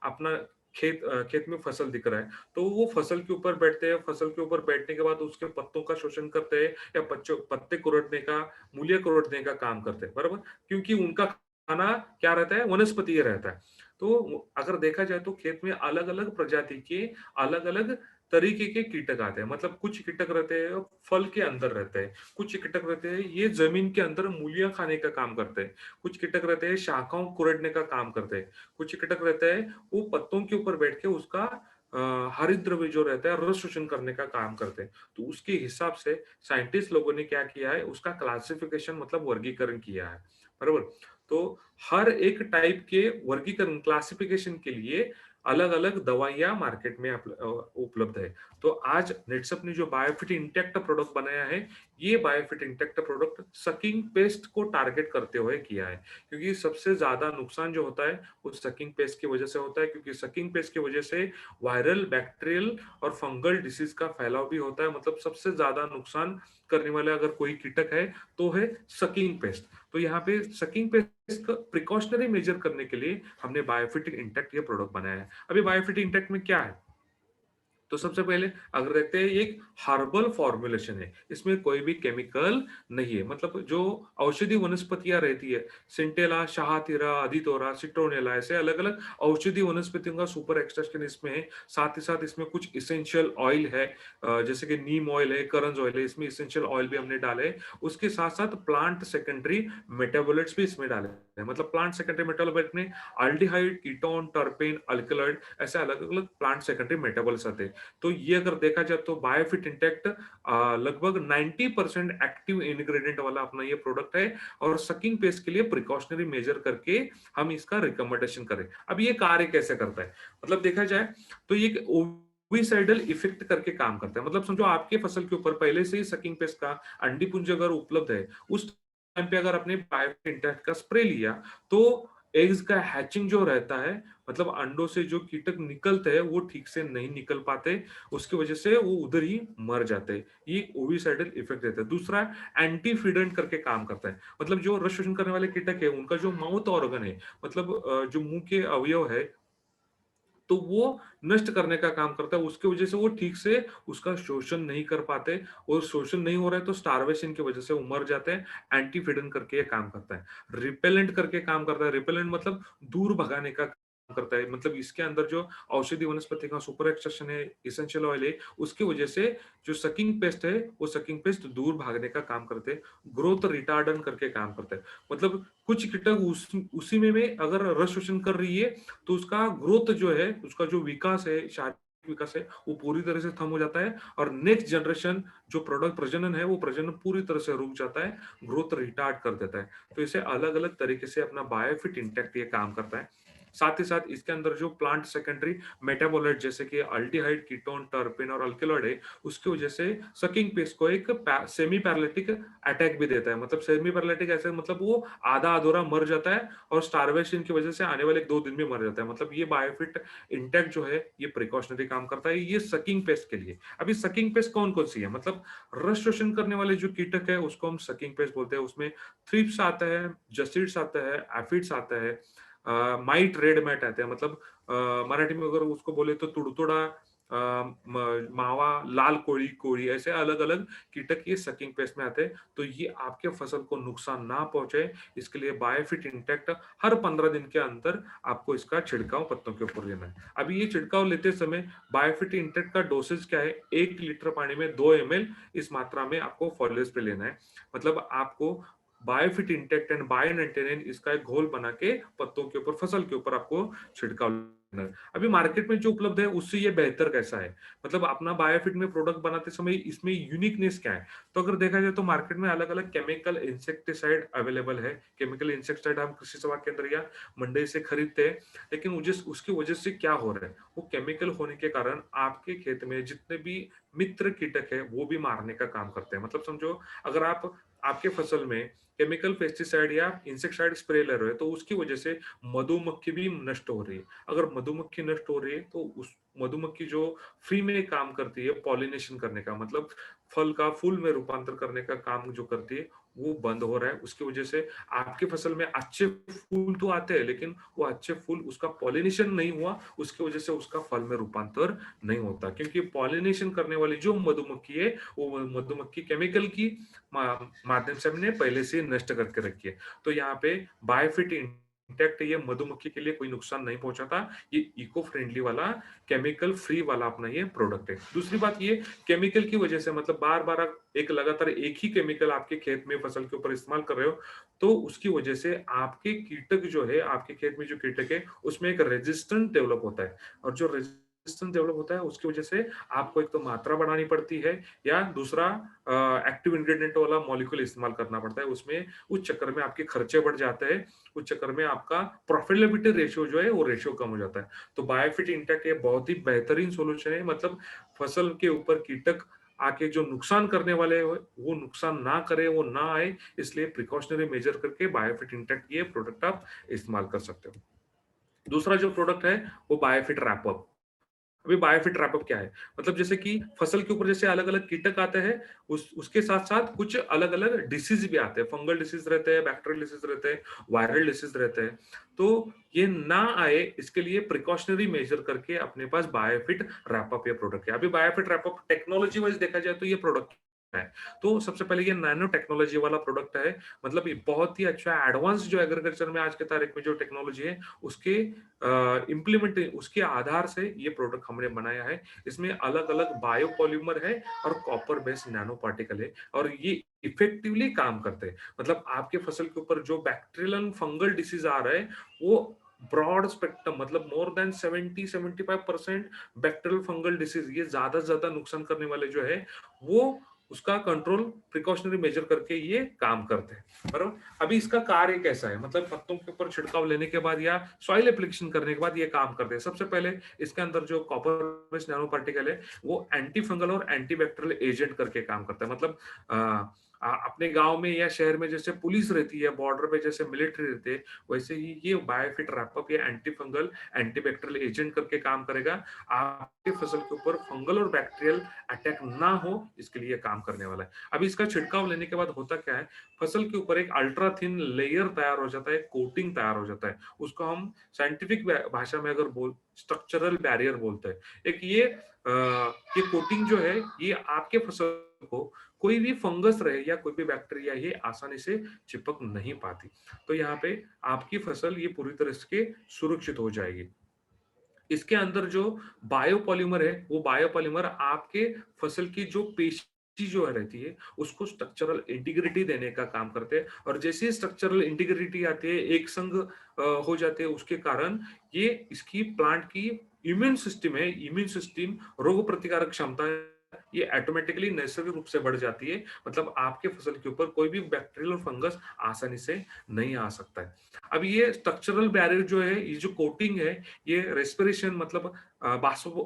अपना खेत में फसल दिख रहा है, तो वो फसल के ऊपर बैठते हैं, फसल के ऊपर बैठने के बाद उसके पत्तों का शोषण करते हैं या पत्ते कुरेदने का, मूलियां कुरेदने का काम करते हैं, बराबर। क्योंकि उनका खाना क्या रहता है? वनस्पति रहता है। तो अगर देखा जाए तो खेत में अलग अलग प्रजाति के अलग अलग तरीके के कीटक आते हैं, मतलब कुछ कीटक रहते हैं फल के अंदर रहते हैं, कुछ कीटक रहते हैं ये जमीन के अंदर मूलियां खाने का काम करते हैं, कुछ कीटक रहते हैं शाखाओं कुरेदने का काम करते हैं, कुछ कीटक रहते हैं वो पत्तों के ऊपर बैठ के उसका हरित द्रव्य जो रहता है रस शोषण करने का काम करते हैं। तो उसके हिसाब से साइंटिस्ट लोगों ने क्या किया है, उसका क्लासिफिकेशन मतलब वर्गीकरण किया है, बराबर। तो हर एक टाइप के वर्गीकरण क्लासिफिकेशन के लिए अलग-अलग दवाइयाँ मार्केट में उपलब्ध है। तो आज नेटसप ने जो बायोफिट इंटेक्ट प्रोडक्ट बनाया है, ये बायोफिट इंटेक्ट प्रोडक्ट सकिंग पेस्ट को टारगेट करते हुए किया है। क्योंकि सबसे ज़्यादा नुकसान जो होता है, वो सकिंग पेस्ट की वजह से होता है, क्योंकि सकिंग पेस्ट की वजह से वायरल, बैक्टीरियल और फंगल डिसीज़ का फैलाव भी होता है। मतलब सबसे ज़्यादा नुकसान करने वाला अगर कोई कीटक है, तो है सकिंग पेस्ट। तो यहाँ पे सकिंग पेस्ट का प्रिकॉशनरी मेजर करने के लिए हमने बायोफिट इंटेक्ट ये प्रोडक्ट बनाया है। अभी बायोफिट इंटेक्ट में क्या है? तो सबसे पहले अगर देखते हैं, ये एक हर्बल फॉर्मुलेशन है, इसमें कोई भी केमिकल नहीं है। मतलब जो औषधि वनस्पतियां रहती है, सिंटेला, शाहतीरा, अधितोरा, सिट्रोनेला, ऐसे अलग अलग औषधि वनस्पतियों का सुपर एक्सट्रैक्शन इसमें है। साथ ही साथ इसमें कुछ इसेंशियल ऑयल है, जैसे कि नीम ऑयल है, करंज ऑयल है, इसमें इसेंशियल ऑयल भी हमने डाले हैं। उसके साथ साथ प्लांट सेकेंडरी मेटाबोलाइट्स भी इसमें डाले हैं। मतलब प्लांट सेकेंडरी मेटाबोलाइट में अल्डिहाइड, कीटोन, टर्पेन, अल्कलॉइड, ऐसे अलग अलग प्लांट सेकेंडरी मेटाबॉल्स आते हैं। तो ये अगर देखा जाए तो बायोफिट इंटेक्ट लगभग 90% एक्टिव इंग्रेडिएंट वाला अपना ये प्रोडक्ट है, और सकिंग पेस्ट के लिए प्रिकॉशनरी मेजर करके हम इसका रिकमेंडेशन करें। अब ये कार्य कैसे करता है? मतलब देखा जाए तो ये ओविसाइडल इफेक्ट करके काम करता है। मतलब समझो आपके फसल के ऊपर पहले से ही सकिंग पेस्ट का अंडी पुंज अगर उपलब्ध है, उस टाइम पे अगर आपने बायोफिट इंटेक्ट का स्प्रे लिया, तो एग्स का हैचिंग जो रहता है, मतलब अंडों से जो कीटक निकलते हैं वो ठीक से नहीं निकल पाते, उसकी वजह से वो उधर ही मर जाते हैं। ये ओविसाइडल इफेक्ट देता है। दूसरा, एंटीफिडेंट करके काम करता है। मतलब जो रस शोषण करने वाले कीटक है, उनका जो माउथ ऑर्गन है, मतलब जो मुंह के अवयव है, तो वो नष्ट करने का काम करता है। उसकी वजह से वो ठीक से उसका शोषण नहीं कर पाते, और शोषण नहीं हो रहा है तो स्टार्वेशन की वजह से वो मर जाते हैं। एंटीफिडन करके ये काम करता है। रिपेलेंट करके काम करता है। रिपेलेंट मतलब दूर भगाने का काम करता है। मतलब इसके अंदर जो औषधि वनस्पति का सुपर एक्सट्रैक्शन है, एसेंशियल ऑयल है, उसकी वजह से जो सकिंग पेस्ट है, वो सकिंग पेस्ट दूर भागने का काम करते हैं। ग्रोथ रिटार्डेंट करके काम करता है। मतलब कुछ कीटक उसी में अगर रस शोषण कर रही है, तो उसका ग्रोथ जो है, उसका जो विकास है, शारीरिक विकास है, वो पूरी तरह से थम हो जाता है, और नेक्स्ट जनरेशन जो प्रोडक्ट प्रजनन है, वो प्रजनन पूरी तरह से रुक जाता है, ग्रोथ रिटार्ड कर देता है। तो इसे अलग अलग तरीके से अपना बायोफिट इंटेक्ट ये काम करता है। साथ ही साथ इसके अंदर जो प्लांट सेकेंडरी मेटाबोलाइट जैसे कि अल्डिहाइड, कीटोन, टर्पेन और अल्कलॉइड है, उसकी वजह से सकिंग पेस्ट को एक सेमी पैरालिटिक अटैक भी देता है। मतलब सेमी पैरालिटिक ऐसे मतलब वो आधा अधूरा मर जाता है, और स्टारवेशन की वजह से आने वाले 2 दिन में मर जाता है। मतलब ये बायोफिट इंटेक्ट जो है, ये प्रिकॉशनरी काम करता है, ये सकिंग पेस्ट के लिए। अभी सकिंग पेस्ट कौन-कौन सी है? मतलब रस शोषण करने वाले जो कीटक है, उसको हम सकिंग पेस्ट बोलते हैं। उसमें थ्रिप्स आता है, जसीड्स आता है, एफिड्स आता है, माइट, रेड माइट आते हैं। मतलब मराठी में अगर उसको बोले तो तुडतुडा, मावा, लाल कोड़ी कोड़ी, ऐसे अलग अलग कीटक ये सकिंग पेस्ट में आते हैं। तो ये आपके फसल को नुकसान ना पहुंचे, इसके लिए बायोफिट इंटेक्ट हर 15 दिन के अंदर आपको इसका छिड़काव पत्तों के ऊपर लेना है। अभी ये छिड़काव लेते समय बायोफिट इंटेक्ट का डोसेज क्या है? 1 लीटर पानी में 2 ml, इस मात्रा में आपको फॉलियर स्प्रे लेना है। मतलब आपको बायोफिट इंटेक्ट एंड बायोनेंटेन इसका एक घोल बना के पत्तों के ऊपर, फसल के ऊपर आपको छिड़काव लेना है। अभी मार्केट में जो उपलब्ध है, उससे ये बेहतर कैसा है? मतलब अपना बायोफिट में प्रोडक्ट बनाते समय इसमें यूनिकनेस क्या है? तो अगर देखा जाए तो मार्केट में अलग अलग केमिकल इंसेक्टिसाइड अवेलेबल है। केमिकल इंसेक्टिसाइड हम कृषि सेवा केंद्र या मंडी से खरीदते हैं, लेकिन मुझे उसकी वजह से क्या हो रहा है, वो केमिकल होने के कारण आपके खेत में जितने भी मित्र कीटक है, वो भी मारने का काम करते हैं। मतलब समझो, अगर आप आपके फसल में केमिकल पेस्टिसाइड या इंसेक्टिसाइड स्प्रे ले रहे हो, तो उसकी वजह से मधुमक्खी भी नष्ट हो रही है। अगर मधुमक्खी नष्ट हो रही है तो उस मधुमक्खी जो फ्री में काम करती है पॉलिनेशन करने का, मतलब फल का फूल में रूपांतर करने का काम जो करती है, वो बंद हो रहा है। उसकी वजह से आपकी फसल में अच्छे फूल तो आते हैं, लेकिन वो अच्छे फूल उसका पॉलिनेशन नहीं हुआ, उसकी वजह से उसका फल में रूपांतर नहीं होता, क्योंकि पॉलिनेशन करने वाली जो मधुमक्खी है, वो मधुमक्खी केमिकल की माध्यम से हमने पहले से नष्ट करके रखी है। तो यहाँ पे बायोफिट इंटैक्ट ये मधुमक्खी के लिए कोई नुकसान नहीं पहुंचाता। ये इको फ्रेंडली वाला, केमिकल फ्री वाला अपना ये प्रोडक्ट है। दूसरी बात ये, केमिकल की वजह से, मतलब बार बार आप एक लगातार एक ही केमिकल आपके खेत में फसल के ऊपर इस्तेमाल कर रहे हो, तो उसकी वजह से आपके कीटक जो है, आपके खेत में जो कीटक है उसमें एक रेजिस्टेंस डेवलप होता है, और जो रेजिस्टेंस डेवलप होता है उसकी वजह से आपको एक तो मात्रा बढ़ानी पड़ती है, या दूसरा एक्टिव इंग्रेडिएंट वाला मॉलिक्यूल इस्तेमाल करना पड़ता है उसमें। उस चक्कर में आपके खर्चे बढ़ जाते हैं, उस चक्कर में आपका प्रॉफिटेबिलिटी रेशियो जो है वो रेशियो कम हो जाता है। तो बायोफिट इंटेक ये बहुत ही बेहतरीन सॉल्यूशन है, मतलब फसल के ऊपर कीटक आके जो नुकसान करने वाले हो वो नुकसान ना करे, वो ना आए, इसलिए प्रिकॉशनरी मेजर करके बायोफिट इंटेक ये प्रोडक्ट आप इस्तेमाल कर सकते हो। दूसरा जो प्रोडक्ट है वो बायोफिट रैपअप। अभी बायोफिट रैपअप क्या है? मतलब जैसे कि फसल के ऊपर जैसे अलग-अलग कीटक आते हैं, उसके साथ-साथ कुछ अलग-अलग डिसीज़ भी आते हैं। फंगल डिसीज़ रहते हैं, बैक्टीरियल डिसीज़ रहते हैं, वायरल डिसीज़ रहते हैं। तो ये ना आए इसके लिए प्रिकॉशनरी मेजर करके अपने पास बायोफिट रैपअप ये प्रोडक्ट है। अभी बायोफिट रैपअप टेक्नोलॉजी वाइज़ देखा जाए तो ये प्रोडक्ट है। तो सबसे पहले ये नैनो टेक्नोलॉजी वाला प्रोडक्ट है। मतलब ये बहुत ही अच्छा एडवांस जो एग्रीकल्चर में आज के तारीख में जो टेक्नोलॉजी है, उसके इम्प्लीमेंट उसके आधार से ये प्रोडक्ट हमने बनाया है। इसमें अलग-अलग बायोपॉलिमर है और कॉपर बेस्ड नैनो पार्टिकल है, और ये इफेक्टिवली काम करते हैं। मतलब आपके फसल के ऊपर जो बैक्टीरियल एंड फंगल डिसीज आ रहा है, वो ब्रॉड स्पेक्ट्रम, मतलब more than 70-75% bacterial fungal disease, ये ज्यादा से ज्यादा नुकसान करने वाले जो है, वो उसका कंट्रोल प्रिकॉशनरी मेजर करके ये काम करते हैं। बराबर। अभी इसका कार्य कैसा है, मतलब पत्तों के ऊपर छिड़काव लेने के बाद या सॉइल एप्लीकेशन करने के बाद ये काम करते हैं। सबसे पहले इसके अंदर जो कॉपर बेस्ड नैनो पार्टिकल है, वो एंटी फंगल और एंटी बैक्टीरियल एजेंट करके काम करता है। मतलब अपने गांव में या शहर में जैसे पुलिस रहती है, बॉर्डर पे जैसे मिलिट्री रहती है, वैसे ही ये बायोफिट रैपअप ये anti fungal anti bacterial agent करके काम करेगा। आपके फसल के ऊपर फंगल और बैक्टीरियल अटैक ना हो, इसके लिए काम करने वाला है। अभी इसका छिड़काव लेने के बाद होता क्या है, फसल के ऊपर एक अल्ट्रा थिन लेयर तैयार हो जाता है, कोटिंग तैयार हो जाता है। उसको हम साइंटिफिक भाषा में अगर बोल स्ट्रक्चरल बैरियर बोलते हैं। एक ये कोटिंग जो है, ये आपके फसल को कोई भी फंगस रहे या कोई भी बैक्टीरिया ये आसानी से चिपक नहीं पाती। तो यहाँ पे आपकी फसल ये पूरी तरह से सुरक्षित हो जाएगी। इसके अंदर जो बायोपॉलिमर है, वो बायोपॉलिमर आपके फसल की जो पेशी जो है रहती है, उसको स्ट्रक्चरल इंटीग्रिटी देने का काम करते हैं, और जैसे ही स्ट्रक्चरल इंटीग्रिटी आती है, एक संग हो जाते हैं, उसके कारण ये इसकी प्लांट की इम्यून सिस्टम है, इम्यून सिस्टम रोग प्रतिकारक क्षमता है, ये ऑटोमेटिकली नैसर्गिक रूप से बढ़ जाती है। मतलब आपके फसल के ऊपर कोई भी बैक्टीरियल और फंगस आसानी से नहीं आ सकता है। अब ये स्ट्रक्चरल बैरियर जो है, ये जो कोटिंग है, ये रेस्पिरेशन, मतलब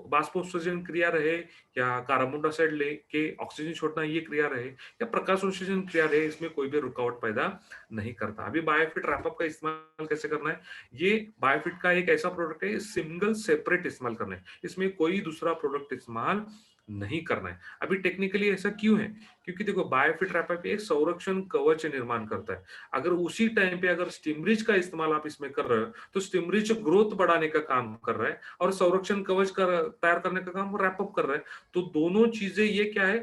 बाष्पोत्सर्जन क्रिया रहे, या कार्बन डाइऑक्साइड लेके ऑक्सीजन छोड़ना ये क्रिया रहे, या प्रकाश संश्लेषण क्रिया रहे, इसमें कोई भी रुकावट पैदा नहीं करता। अभी बायोफिट रैपअप का इस्तेमाल कैसे करना है, ये बायोफिट का एक ऐसा प्रोडक्ट है, सिंगल सेपरेट इस्तेमाल करना है, इसमें कोई दूसरा प्रोडक्ट इस्तेमाल नहीं करना है। अभी टेक्निकली ऐसा क्यों है, क्योंकि देखो बायोफिट रैपअप एक संरक्षण कवच निर्माण करता है। अगर उसी टाइम पे अगर स्टिमरिज का इस्तेमाल आप इसमें कर रहे हो, तो स्टिमरिज ग्रोथ बढ़ाने का काम कर रहा है, और संरक्षण कवच तैयार करने का काम रैपअप कर रहा है। तो दोनों चीजें ये क्या है,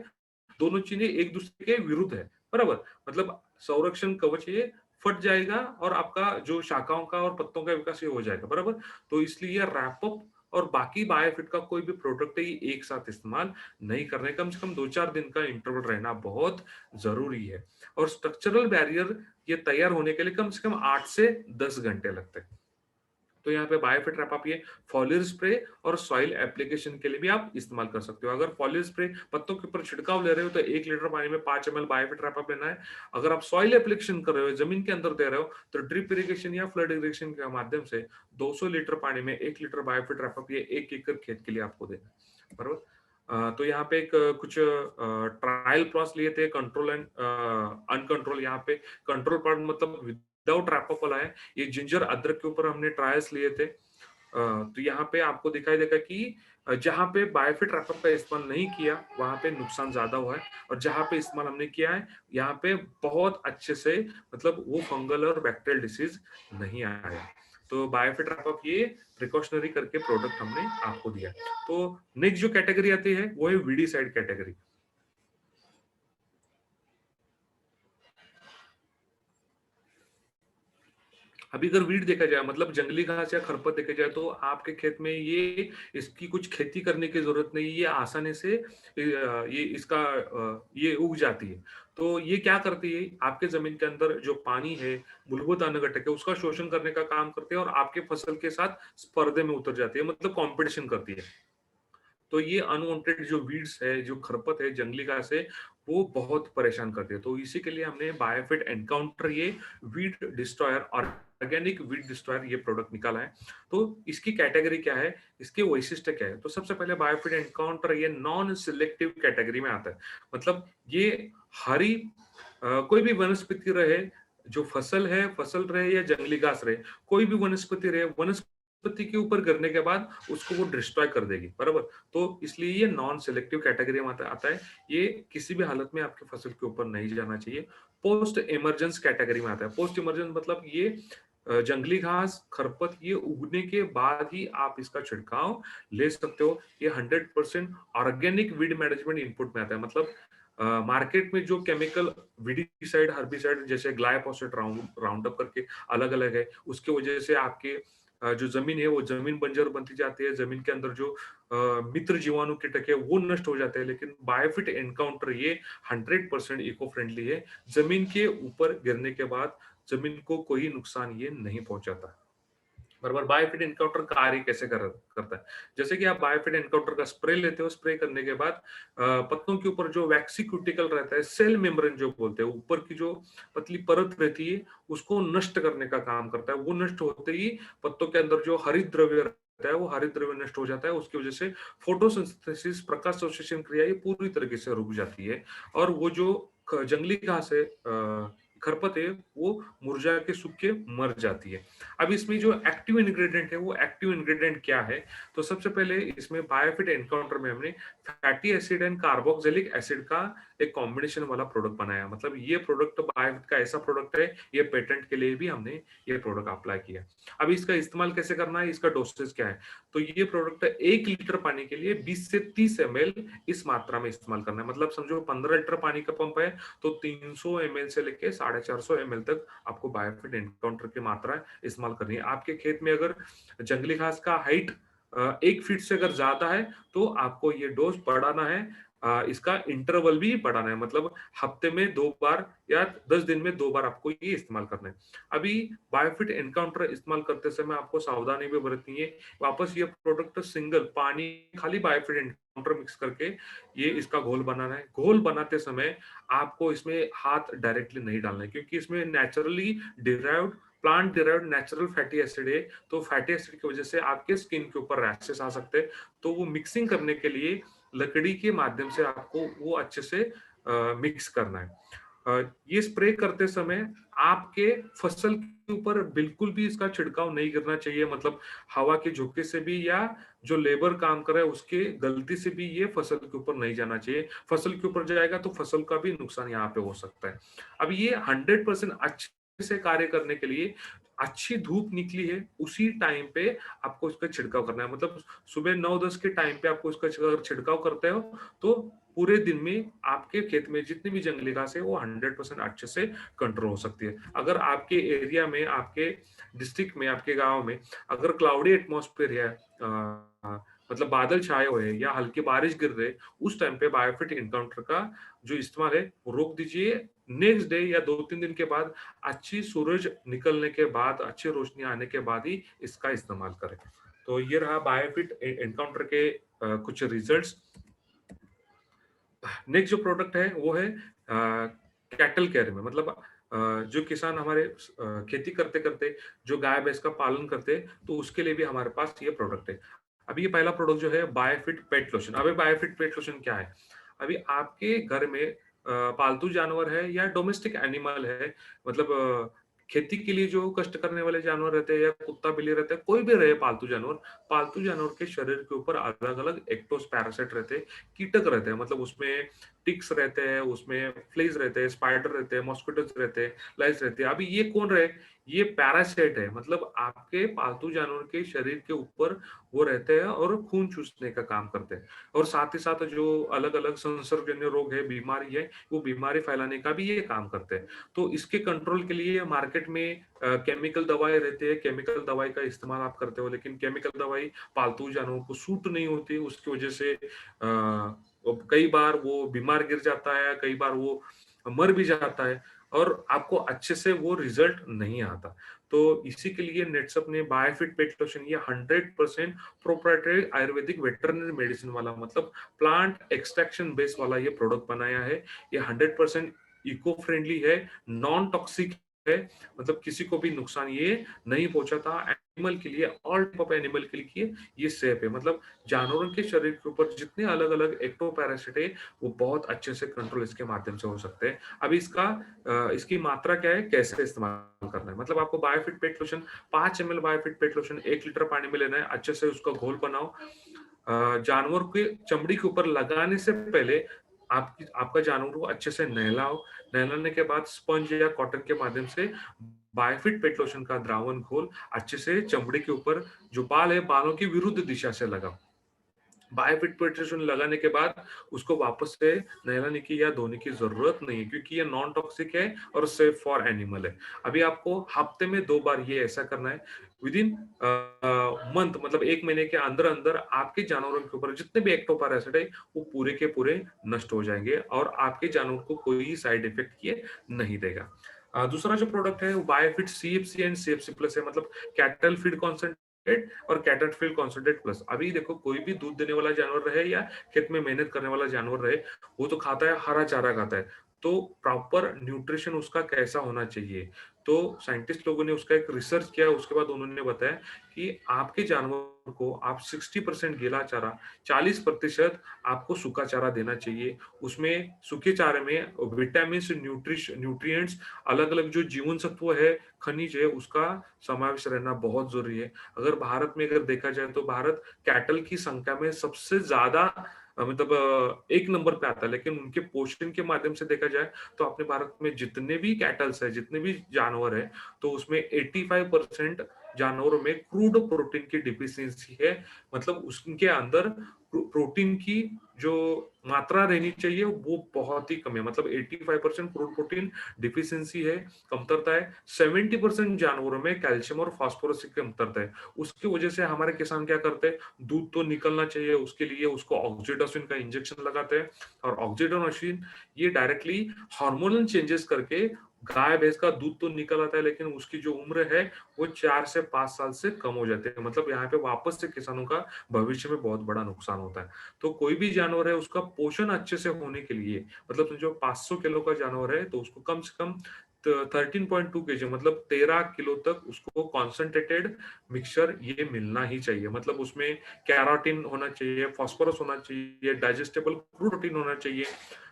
दोनों चीजें एक दूसरे के विरुद्ध है। बराबर। मतलब संरक्षण कवच ये फट जाएगा, और आपका जो शाखाओं का और पत्तों का विकास ये हो जाएगा। बराबर। तो इसलिए रैपअप और बाकी बायोफिट का कोई भी प्रोडक्ट है, ये एक साथ इस्तेमाल नहीं करने, कम से कम 2-4 दिन का इंटरवल रहना बहुत जरूरी है। और स्ट्रक्चरल बैरियर ये तैयार होने के लिए कम से कम 8 से 10 घंटे लगते हैं। तो यहाँ पे बायोफिट रैप आप ये फॉलियर स्प्रे और सॉइल एप्लीकेशन के लिए भी आप इस्तेमाल कर सकते हो। अगर फॉलियर स्प्रे पत्तों के ऊपर छिड़काव ले रहे हो, तो 1 लीटर पानी में 5 ml बायोफिट रैप आप लेना है। अगर आप सॉइल एप्लीकेशन कर रहे हो, जमीन के अंदर दे रहे हो, तो ड्रिप इरिगेशन या फ्लड इरिगेशन के माध्यम से 200 लीटर पानी में 1 लीटर बायोफिट रैप आप ये 1 एकड़ खेत के लिए आपको देना है। बरोबर। तो यहाँ पे एक कुछ ट्रायल क्रॉस लिए थे, कंट्रोल एंड अनकंट्रोल। यहाँ पे कंट्रोल पार्ट मतलब विदाउट रैपअप वाला है, ये जिंजर अदरक के ऊपर हमने ट्रायल्स लिए थे। तो यहाँ पे आपको दिखाई देगा कि जहाँ पे बायोफिट रैपअप का इस्तेमाल नहीं किया, वहाँ पे नुकसान ज़्यादा हुआ है और जहाँ पे इस्तेमाल हमने किया है, यहाँ पे बहुत अच्छे से मतलब वो फंगल और बैक्टीरियल डिसीज़ नहीं आया। तो बायोफिट रैपअप ये प्रिकॉशनरी करके प्रोडक्ट हमने आपको दिया। तो नेक्स्ट जो कैटेगरी आती है, वो है वीडीसाइड कैटेगरी। अभी अगर वीड देखा जाए मतलब जंगली घास या खरपत देखा जाए तो आपके खेत में ये इसकी कुछ खेती करने की जरूरत नहीं, ये आसानी से ये उग जाती है। तो ये क्या करती है, आपके जमीन के अंदर जो पानी है, मूलभूत अन्न घटक है, उसका शोषण करने का काम करते हैं और आपके फसल के साथ स्पर्धे में उतर जाती है, मतलब कंपटीशन करती है। तो ये अनवांटेड जो वीड्स है, जो खरपत है, जंगली घास है, वो बहुत परेशान करती है। तो इसी के लिए हमने बायोफिट एनकाउंटर ये weed destroyer organic weed destroyer ये प्रोडक्ट निकाला है। तो इसकी कैटेगरी क्या है, इसके वैशिष्ट्य क्या है? तो सबसे पहले बायोफिट एनकाउंटर ये नॉन सिलेक्टिव कैटेगरी में आता है। मतलब ये हरी कोई भी वनस्पति रहे, जो फसल रहे या जंगली घास रहे, कोई भी वनस्पति रहे, वनस्पति के ऊपर गिरने के बाद उसको वो डिस्ट्रॉय कर देगी, बराबर? तो इसलिए ये नॉन सिलेक्टिव कैटेगरी में आता है। ये किसी भी हालत में आपकी फसल के ऊपर नहीं जाना चाहिए। पोस्ट इमरजेंस कैटेगरी में आता है। पोस्ट इमरजेंस मतलब ये जंगली घास, खरपत ये उगने के बाद ही आप इसका छिड़काव ले सकते हो। ये 100% ऑर्गेनिक वीड मैनेजमेंट इनपुट में आता है। मतलब मार्केट में जो केमिकल वीडीसाइड, हर्बिसाइड जैसे ग्लाइफोसेट, राउंड अप करके अलग-अलग है, उसकी वजह से आपके जो जमीन है वो जमीन बंजर बनती जाती है, जमीन के अंदर जो मित्र जीवाणु कीटक है वो नष्ट हो जाते हैं। लेकिन बायोफिट एनकाउंटर ये 100% इको फ्रेंडली है। जमीन के ऊपर गिरने के बाद जमीन को कोई नुकसान ये नहीं पहुंचाता। बराबर। बायोफिट एनकाउंटर कार्य कैसे करता है? जैसे कि आप बायोफिट एनकाउंटर का स्प्रे लेते हो, स्प्रे करने के बाद पत्तों के ऊपर जो वैक्सी क्यूटिकल रहता है, सेल मेम्ब्रेन जो बोलते हैं, ऊपर की जो पतली परत रहती है, उसको नष्ट करने का काम करता है। वो नष्ट होते ही पत्तों के अंदर जो हरित द्रव्य रहता है, वो हरित द्रव्य नष्ट हो जाता है। उसकी वजह से फोटोसिंथेसिस, प्रकाश संश्लेषण क्रिया ये पूरी तरीके से रुक जाती है और वो जो जंगली घास है, खरपत है, वो मुरझा के सूख के मर जाती है। अब इसमें जो एक्टिव इंग्रेडिएंट है, वो एक्टिव इंग्रेडिएंट क्या है? तो सबसे पहले इसमें बायोफिट एनकाउंटर में हमने fatty acid and carboxylic acid का एक कॉम्बिनेशन वाला प्रोडक्ट बनाया। मतलब ये प्रोडक्ट बायोफिट का ऐसा प्रोडक्ट है, ये पेटेंट के लिए भी हमने ये प्रोडक्ट अप्लाई किया। अब इसका इस्तेमाल कैसे करना है, इसका डोसेज क्या है? तो ये प्रोडक्ट 1 लीटर पानी के लिए 20 से 30 एमएल इस मात्रा में इस्तेमाल करना है। मतलब समझो 15 लीटर पानी का पंप है, तो 300 एमएल से लेके 450 एमएल तक आपको बायोफिट एनकाउंटर की मात्रा इस्तेमाल करनी है। आपके खेत में अगर जंगली घास का हाइट 1 फीट से अगर ज्यादा है तो आपको ये डोज बढ़ाना है। इसका इंटरवल भी बढ़ाना है, मतलब हफ्ते में 2 बार या 10 दिन में 2 बार आपको ये इस्तेमाल करना है। अभी बायोफिट एनकाउंटर इस्तेमाल करते समय आपको सावधानी भी बरतनी है। वापस ये प्रोडक्ट सिंगल पानी, खाली बायोफिट एनकाउंटर मिक्स करके ये इसका घोल बनाना है। घोल बनाते समय आपको इसमें हाथ डायरेक्टली नहीं डालना है, क्योंकि इसमें naturally derived plant derived natural fatty acid है। तो फैटी एसिड की वजह से आपके स्किन के ऊपर रैशेस आ सकते हैं। तो वो मिक्सिंग करने के लिए लकड़ी के माध्यम से आपको वो अच्छे से मिक्स करना है। ये स्प्रे करते समय आपके फसल के ऊपर बिल्कुल भी इसका छिड़काव नहीं करना चाहिए। मतलब हवा के झोंके से भी या जो लेबर काम कर रहा है उसके गलती से भी ये फसल के ऊपर नहीं जाना चाहिए। फसल के ऊपर जाएगा तो फसल का भी नुकसान यहाँ पे हो सकता है। अब ये 100% अच्छे से कार्य करने के लिए अच्छी धूप निकली है उसी टाइम पे आपको इसका छिड़काव करना है। मतलब सुबह 9-10 के टाइम पे आपको इसका छिड़काव करते हो तो पूरे दिन में आपके खेत में जितनी भी जंगली घास है वो 100% अच्छे से कंट्रोल हो सकती है। अगर आपके एरिया में, आपके डिस्ट्रिक्ट में, आपके गांव में अगर क्लाउडी एटमॉस्फेयर है, मतलब बादल छाए हुए हैं या हल्की बारिश गिर रहे, उस टाइम पे बायोफिट एनकाउंटर का जो इस्तेमाल है वो रोक दीजिए। नेक्स्ट डे या 2-3 दिन के बाद अच्छी सूरज निकलने के बाद, अच्छी रोशनी आने के बाद ही इसका इस्तेमाल करें। तो ये रहा बायोफिट एनकाउंटर के कुछ रिजल्ट्स। नेक्स्ट जो प्रोडक्ट है वो है कैटल केयर में। मतलब जो किसान हमारे खेती करते करते जो गाय भैंस का पालन करते हैं तो उसके लिए भी हमारे पास ये प्रोडक्ट है। अभी ये पहला प्रोडक्ट जो है बायोफिट पेट लोशन। अभी बायोफिट पेट लोशन क्या है? अभी आपके घर में पालतू जानवर है या डोमेस्टिक एनिमल है, मतलब खेती के लिए जो कष्ट करने वाले जानवर रहते हैं या कुत्ता बिल्ली रहते हैं, कोई भी रहे पालतू जानवर के शरीर के ऊपर अलग अलग एक्टोस पैरासाइट रहते हैं, कीटक रहते हैं। मतलब उसमें टिक्स रहते हैं, उसमें फ्लीज रहते हैं, स्पाइडर रहते हैं, मॉस्किटोज रहते हैं, लाइस रहते हैं। अभी ये कौन रहे? ये पैरासाइट है। मतलब आपके पालतू जानवर के शरीर के ऊपर वो रहते हैं और खून चूसने का काम करते हैं। और साथ ही साथ जो अलग अलग संसर्गजन्य रोग है, बीमारी है, वो बीमारी फैलाने का भी ये काम करते हैं। तो इसके कंट्रोल के लिए मार्केट में केमिकल दवाएं रहती है। केमिकल दवाई का इस्तेमाल आप करते हो, लेकिन केमिकल दवाई पालतू जानवरों को सूट नहीं होती। उसकी वजह से कई बार वो बीमार गिर जाता है, कई बार वो मर भी जाता है और आपको अच्छे से वो रिजल्ट नहीं आता। तो इसी के लिए नेटसप ने बायोफिट पेट लोशन ये 100% प्रोप्राइटरी आयुर्वेदिक वेटरनरी मेडिसिन वाला, मतलब प्लांट एक्सट्रैक्शन बेस वाला ये प्रोडक्ट बनाया है। ये 100% इको फ्रेंडली है, नॉन टॉक्सिक है। मतलब किसी को भी नुकसान ये नहीं पहुंचाता। एनिमल के लिए, ऑल टाइप ऑफ एनिमल के लिए ये सेफ है। मतलब जानवरों के शरीर के ऊपर जितने अलग अलग एक्टोपैरासिट है, वो बहुत अच्छे से कंट्रोल इसके माध्यम से हो सकते हैं। अभी इसकी मात्रा क्या है, कैसे इस्तेमाल करना है? मतलब आपको बायोफिट पेट लोशन 5 ml बायोफिट पेट लोशन 1 लीटर पानी में लेना है। अच्छे से उसका घोल बनाओ। जानवर के चमड़ी के ऊपर लगाने से पहले आपका जानवर को अच्छे से नहलाओ। नहलाने के बाद स्पंज या कॉटन के माध्यम से बायोफिट पेट लोशन का द्रावण घोल अच्छे से चमड़ी के ऊपर, जो बाल है, बालों की विरुद्ध दिशा से लगाओ। बायोफिट पेट्रोशन लगाने के बाद उसको वापस से नहलाने की या धोने की जरूरत नहीं है, क्योंकि ये नॉन टॉक्सिक है और सेफ फॉर एनिमल है। अभी आपको हफ्ते में 2 बार ये ऐसा करना है। विद इन मंथ, मतलब 1 महीने के अंदर अंदर आपके जानवरों के ऊपर जितने भी एक्टोपैरासिट है, वो पूरे के पूरे नष्ट हो जाएंगे और आपके जानवर को कोई साइड इफेक्ट ये नहीं देगा। दूसरा जो प्रोडक्ट है वो बायोफिट सीएफसी एंड सीएफसी प्लस है। मतलब कैटल फीड कॉन्सेंट्रेट और कैटल फीड कॉन्सेंट्रेट प्लस। अभी देखो, कोई भी दूध देने वाला जानवर रहे या खेत में मेहनत करने वाला जानवर रहे, वो तो खाता है, हरा चारा खाता है। तो प्रॉपर न्यूट्रिशन उसका कैसा होना चाहिए? तो साइंटिस्ट लोगों ने उसका एक रिसर्च किया। उसके बाद उन्होंने बताया कि आपके जानवर को आप 60% गीला चारा, 40% आपको सूखा चारा देना चाहिए। उसमें सूखे चारे में विटामिन, न्यूट्रिएंट्स, अलग अलग जो जीवन सत्व है, खनिज है, उसका समावेश रहना बहुत जरूरी है। अगर भारत में अगर देखा जाए तो भारत कैटल की संख्या में सबसे ज्यादा, मतलब 1 नंबर पे आता है। लेकिन उनके पोषण के माध्यम से देखा जाए तो अपने भारत में जितने भी कैटल्स है, जितने भी जानवर है, तो उसमें 85% जानवरों में क्रूड प्रोटीन की डिफिशियंसी है। मतलब उसके अंदर प्रोटीन की जो मात्रा रहनी चाहिए वो बहुत ही कम है। मतलब 85% क्रूड प्रोटीन डिफिशियंसी है, कमतरता है। 70% जानवरों में कैल्शियम और फास्फोरस की कमतरता है। उसकी वजह से हमारे किसान क्या करते हैं, दूध तो निकलना चाहिए, उसके लिए उसको ऑक्सीटोसिन का इंजेक्शन लगाते हैं। और ऑक्सीटोसिन ये डायरेक्टली हार्मोनल चेंजेस करके गाय भैंस का दूध तो निकल आता है, लेकिन उसकी जो उम्र है वो 4 से 5 साल से कम हो जाते हैं। मतलब यहाँ पे वापस से किसानों का भविष्य में बहुत बड़ा नुकसान होता है। तो कोई भी जानवर है, उसका पोषण अच्छे से होने के लिए, मतलब जो 500 किलो का जानवर है, तो उसको कम से कम 13.2 kg, मतलब 13 किलो तक उसको कॉन्सेंट्रेटेड मिक्सचर ये मिलना ही चाहिए। मतलब उसमें कैरोटीन होना चाहिए, फास्फोरस होना चाहिए, डाइजेस्टेबल प्रोटीन होना चाहिए,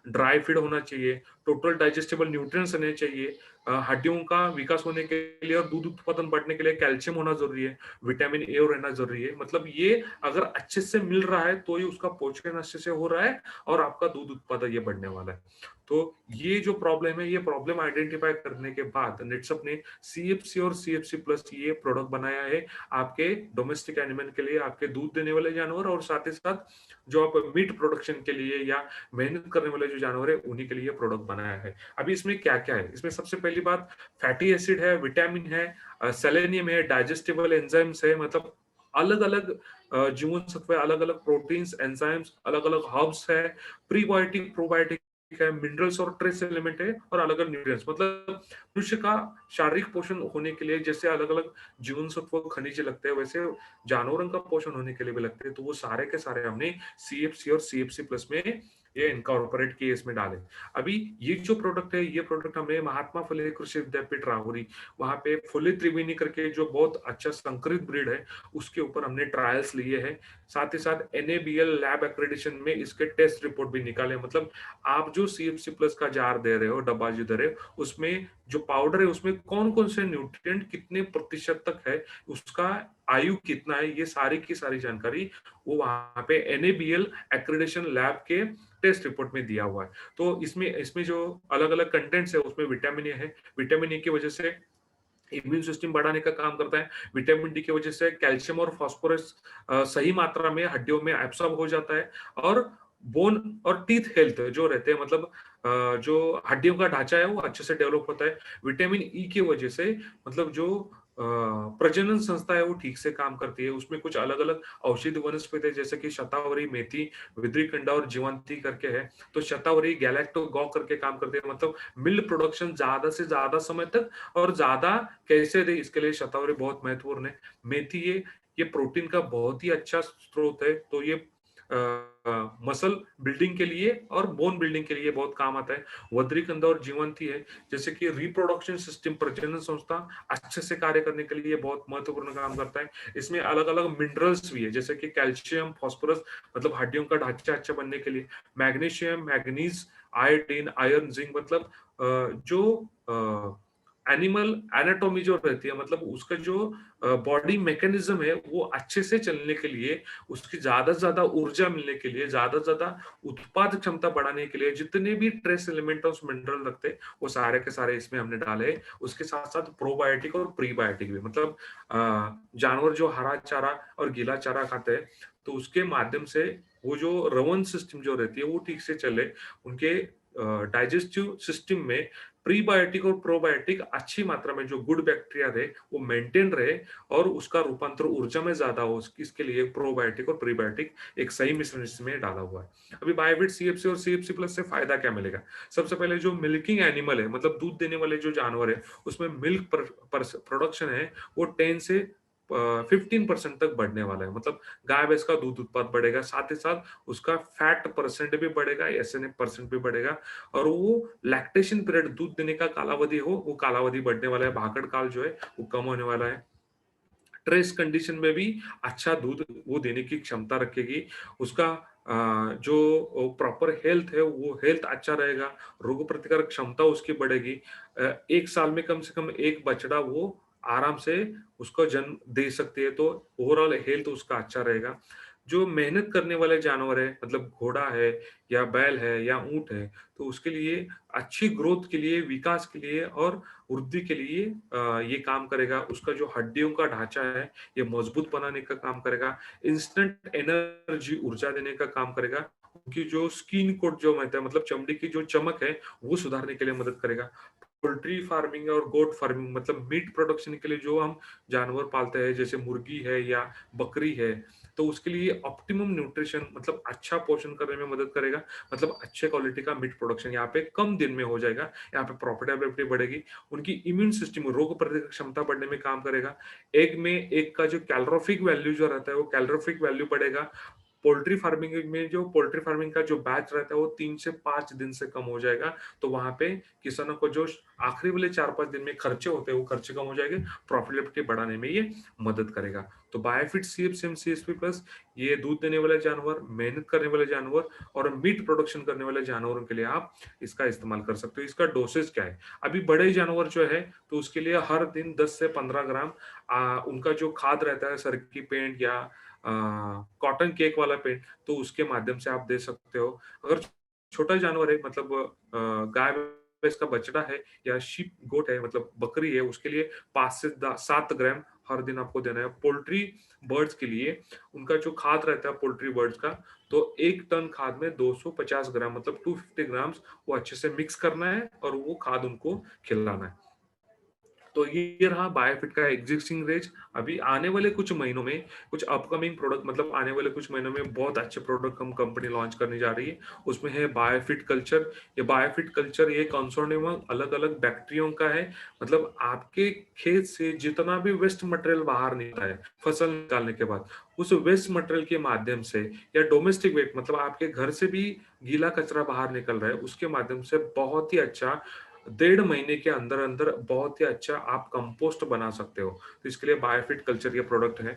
ड्राई फीड होना चाहिए, टोटल डाइजेस्टेबल न्यूट्रिएंट्स होने चाहिए, हड्डियों का विकास होने के लिए और दूध उत्पादन बढ़ने के लिए कैल्शियम होना जरूरी है, विटामिन ए रहना जरूरी है। मतलब ये अगर अच्छे से मिल रहा है तो ही उसका पोषण अच्छे से हो रहा है और आपका दूध उत्पादन ये बढ़ने वाला है। तो ये जो प्रॉब्लम है, ये प्रॉब्लम आइडेंटिफाई करने के बाद नेटसप ने सीएफसी और सीएफसी प्लस ये प्रोडक्ट बनाया है आपके डोमेस्टिक एनिमल के लिए, आपके दूध देने वाले जानवर, और साथ ही साथ जो आप मीट प्रोडक्शन के लिए या मेहनत करने वाले जो जानवर है उन्हीं के लिए प्रोडक्ट बनाया है। अभी इसमें क्या क्या है? इसमें सबसे पहली बात फैटी एसिड है, विटामिन है, सेलेनियम है, डाइजेस्टेबल एंजाइम्स है। मतलब अलग अलग जीवन सत्व, अलग अलग प्रोटीन्स, एंजाइम्स, अलग अलग हर्ब्स है, प्रीबायोटिक प्रोबायोटिक है, मिनरल्स और ट्रेस एलिमेंट है, और अलग अलग न्यूट्रिएंट्स। मतलब मनुष्य का शारीरिक पोषण होने के लिए जैसे अलग अलग जीवन सत्व खनिज लगते हैं, वैसे जानवरों का पोषण होने के लिए भी लगते हैं। तो वो सारे के सारे हमने सीएफसी और सीएफसी प्लस में ये इनकॉर्पोरेट किए इसमें डाले। अभी ये जो प्रोडक्ट है, ये प्रोडक्ट हमने महात्मा फुले कृषि विद्यापीठ राहुरी, वहाँ पे फुले त्रिवेणी करके जो बहुत अच्छा संकरित ब्रीड है, उसके ऊपर हमने ट्रायल्स लिए हैं। साथ ही साथ एनएबीएल लैब एक्रेडिशन में इसके टेस्ट रिपोर्ट भी निकाले। मतलब आप जो सीएफसी प्लस का जार दे रहे हो, डब्बा जो दे रहे हो, उसमें जो पाउडर है उसमें कौन-कौन से न्यूट्रिएंट कितने प्रतिशत तक है, उसका आयु कितना है, ये सारी की सारी जानकारी वो वहाँ पे एनएबीएल एक्रेडिशन लैब के टेस्ट रिपोर्ट में दिया हुआ है। तो इसमें इसमें जो अलग-अलग कंटेंट्स है उसमें विटामिन ए है। विटामिन ए की वजह से इम्यून सिस्टम बढ़ाने का काम करता है। विटामिन डी की वजह से कैल्शियम और फास्फोरस सही मात्रा में हड्डियों में एब्सॉर्ब हो जाता है और बोन और टीथ हेल्थ जो रहते हैं, मतलब जो हड्डियों का ढांचा है वो अच्छे से डेवलप होता है। विटामिन ई की वजह से मतलब जो प्रजनन संस्था है वो ठीक से काम करती है। उसमें कुछ अलग-अलग औषधि वनस्पति है जैसे कि शतावरी, मेथी, विद्रीकंडा और जीवंती करके है। तो शतावरी गैलेक्टोगॉ करके काम करती है, मतलब मिल्क प्रोडक्शन ज़्यादा से ज़्यादा समय तक और ज़्यादा कैसे दे, इसके लिए शतावरी बहुत महत्वपूर्ण है। मेथी ये प्रोटीन का बहुत ही अच्छा स्रोत है, तो ये मसल बिल्डिंग के लिए और बोन बिल्डिंग के लिए बहुत काम आता है। वज्रिकंद और जीवंती है जैसे कि रिप्रोडक्शन सिस्टम, प्रजनन संस्था अच्छे से कार्य करने के लिए बहुत महत्वपूर्ण काम करता है। इसमें अलग-अलग मिनरल्स भी है जैसे कि कैल्शियम, फास्फोरस, मतलब हड्डियों का ढांचा अच्छा बनने के लिए, magnesium, manganese, iodine, iron, zinc, मतलब जो एनिमल एनाटॉमी जो रहती है, मतलब उसका जो बॉडी मैकेनिज्म है वो अच्छे से चलने के लिए, उसकी ज्यादा से ज्यादा ऊर्जा मिलने के लिए, ज्यादा से ज्यादा उत्पाद क्षमता बढ़ाने के लिए जितने भी ट्रेस एलिमेंट और मिनरल रखते हैं वो सारे के सारे इसमें हमने डाले हैं। उसके साथ साथ प्रोबायोटिक और प्रीबायोटिक भी, मतलब जानवर जो हरा चारा और गीला चारा खाते हैं तो उसके माध्यम से वो जो रवन सिस्टम जो रहती है वो ठीक से चले, उनके डाइजेस्टिव सिस्टम में प्रीबायोटिक और प्रोबायोटिक अच्छी मात्रा में जो गुड बैक्टीरिया रहे वो मेंटेन रहे और उसका रूपांतर ऊर्जा में ज्यादा हो, इसके लिए प्रोबायोटिक और प्रीबायोटिक एक सही मिश्रण इसमें डाला हुआ है। अभी बायोविट सीएफसी और सीएफसी प्लस से फायदा क्या मिलेगा? सबसे पहले जो मिल्किंग एनिमल है, मतलब दूध देने वाले जो जानवर है, उसमें मिल्क प्रोडक्शन है वो 10 से 15% तक बढ़ने वाला है। मतलब गाय भैंस का दूध उत्पाद बढ़ेगा, साथ ही साथ उसका फैट परसेंट भी बढ़ेगा, एसएनएफ परसेंट भी बढ़ेगा और वो लैक्टेशन पीरियड, दूध देने का कालावधि हो, वो कालावधि बढ़ने वाला है, भागड़ काल जो है वो कम होने वाला है। स्ट्रेस कंडीशन में भी अच्छा दूध वो देने की क्षमता रखेगी। उसका जो प्रॉपर हेल्थ है वो हेल्थ अच्छा रहेगा, रोग प्रतिकारक क्षमता उसकी बढ़ेगी। 1 साल में कम से कम 1 बछड़ा वो आराम से उसको जन्म दे सकती है, तो ओवरऑल हेल्थ उसका अच्छा रहेगा। जो मेहनत करने वाले जानवर है, मतलब घोड़ा है या बैल है या ऊँट है, तो उसके लिए अच्छी ग्रोथ के लिए, विकास के लिए और वृद्धि के लिए ये काम करेगा। उसका जो हड्डियों का ढांचा है, ये मजबूत बनाने का काम करेगा। इंस्टेंट एनर्जी ऊर्जा देने का काम करेगा। उनकी जो स्किन कोट जो रहता है, मतलब चमड़ी की जो चमक है, वो सुधारने के लिए मदद करेगा। पोल्ट्री फार्मिंग और गोट फार्मिंग, मतलब मीट प्रोडक्शन के लिए जो हम जानवर पालते हैं जैसे मुर्गी है या बकरी है, तो उसके लिए ऑप्टिमम न्यूट्रिशन, मतलब अच्छा पोषण करने में मदद करेगा। मतलब अच्छे क्वालिटी का मीट प्रोडक्शन यहाँ पे कम दिन में हो जाएगा, यहाँ पे प्रॉफिटेबिलिटी बढ़ेगी। उनकी इम्यून सिस्टम, रोग प्रतिरोधक क्षमता बढ़ने में काम करेगा। एग में एग का जो कैलोरीफिक वैल्यू जो रहता है वो कैलोरीफिक वैल्यू बढ़ेगा। पोल्ट्री फार्मिंग में जो पोल्ट्री फार्मिंग का जो बैच रहता है वो 3 से 5 दिन से कम हो जाएगा। तो वहाँ पे किसानों को जो आखिरी वाले 4-5 दिन में खर्चे होते हैं वो खर्चे कम हो जाएंगे, प्रॉफिटेबिलिटी बढ़ाने में ये मदद करेगा। तो बायोफिट सीएफसीएम सीएसपी प्लस ये दूध देने वाले जानवर, मेहनत करने वाले जानवर और मीट प्रोडक्शन करने वाले जानवरों के लिए आप इसका इस्तेमाल कर सकते हो। इसका डोसेज क्या है? अभी बड़े जानवर जो है तो उसके लिए हर दिन 10 से 15 ग्राम उनका जो खाद रहता है, सरकी पेंट या कॉटन केक वाला पेंट, तो उसके माध्यम से आप दे सकते हो। अगर छोटा जानवर है, मतलब गाय भैंस का बछड़ा है या शीप गोट है, मतलब बकरी है, उसके लिए 5 से 7 ग्राम हर दिन आपको देना है। पोल्ट्री बर्ड्स के लिए उनका जो खाद रहता है पोल्ट्री बर्ड्स का, तो 1 टन खाद में 250 ग्राम, मतलब 250 ग्राम्स वो अच्छे से मिक्स करना है और वो खाद उनको खिलाना है। तो ये रहा बायोफिट का एग्जिस्टिंग रेंज। अभी आने वाले कुछ महीनों में कुछ अपकमिंग प्रोडक्ट, मतलब आने वाले कुछ महीनों में बहुत अच्छे प्रोडक्ट हम कंपनी लॉन्च करने जा रही है। उसमें है बायोफिट कल्चर। ये बायोफिट कल्चर ये कंसोर्टियम अलग अलग बैक्टीरियों का है। मतलब आपके खेत से जितना भी वेस्ट मटेरियल बाहर निकलता है फसल निकालने के बाद, उस वेस्ट मटेरियल के माध्यम से या डोमेस्टिक वेस्ट, मतलब आपके घर से भी गीला कचरा बाहर निकल रहा है, उसके माध्यम से बहुत ही अच्छा 1.5 महीने के अंदर अंदर बहुत ही अच्छा आप कंपोस्ट बना सकते हो। तो इसके लिए बायोफिट कल्चर ये प्रोडक्ट है।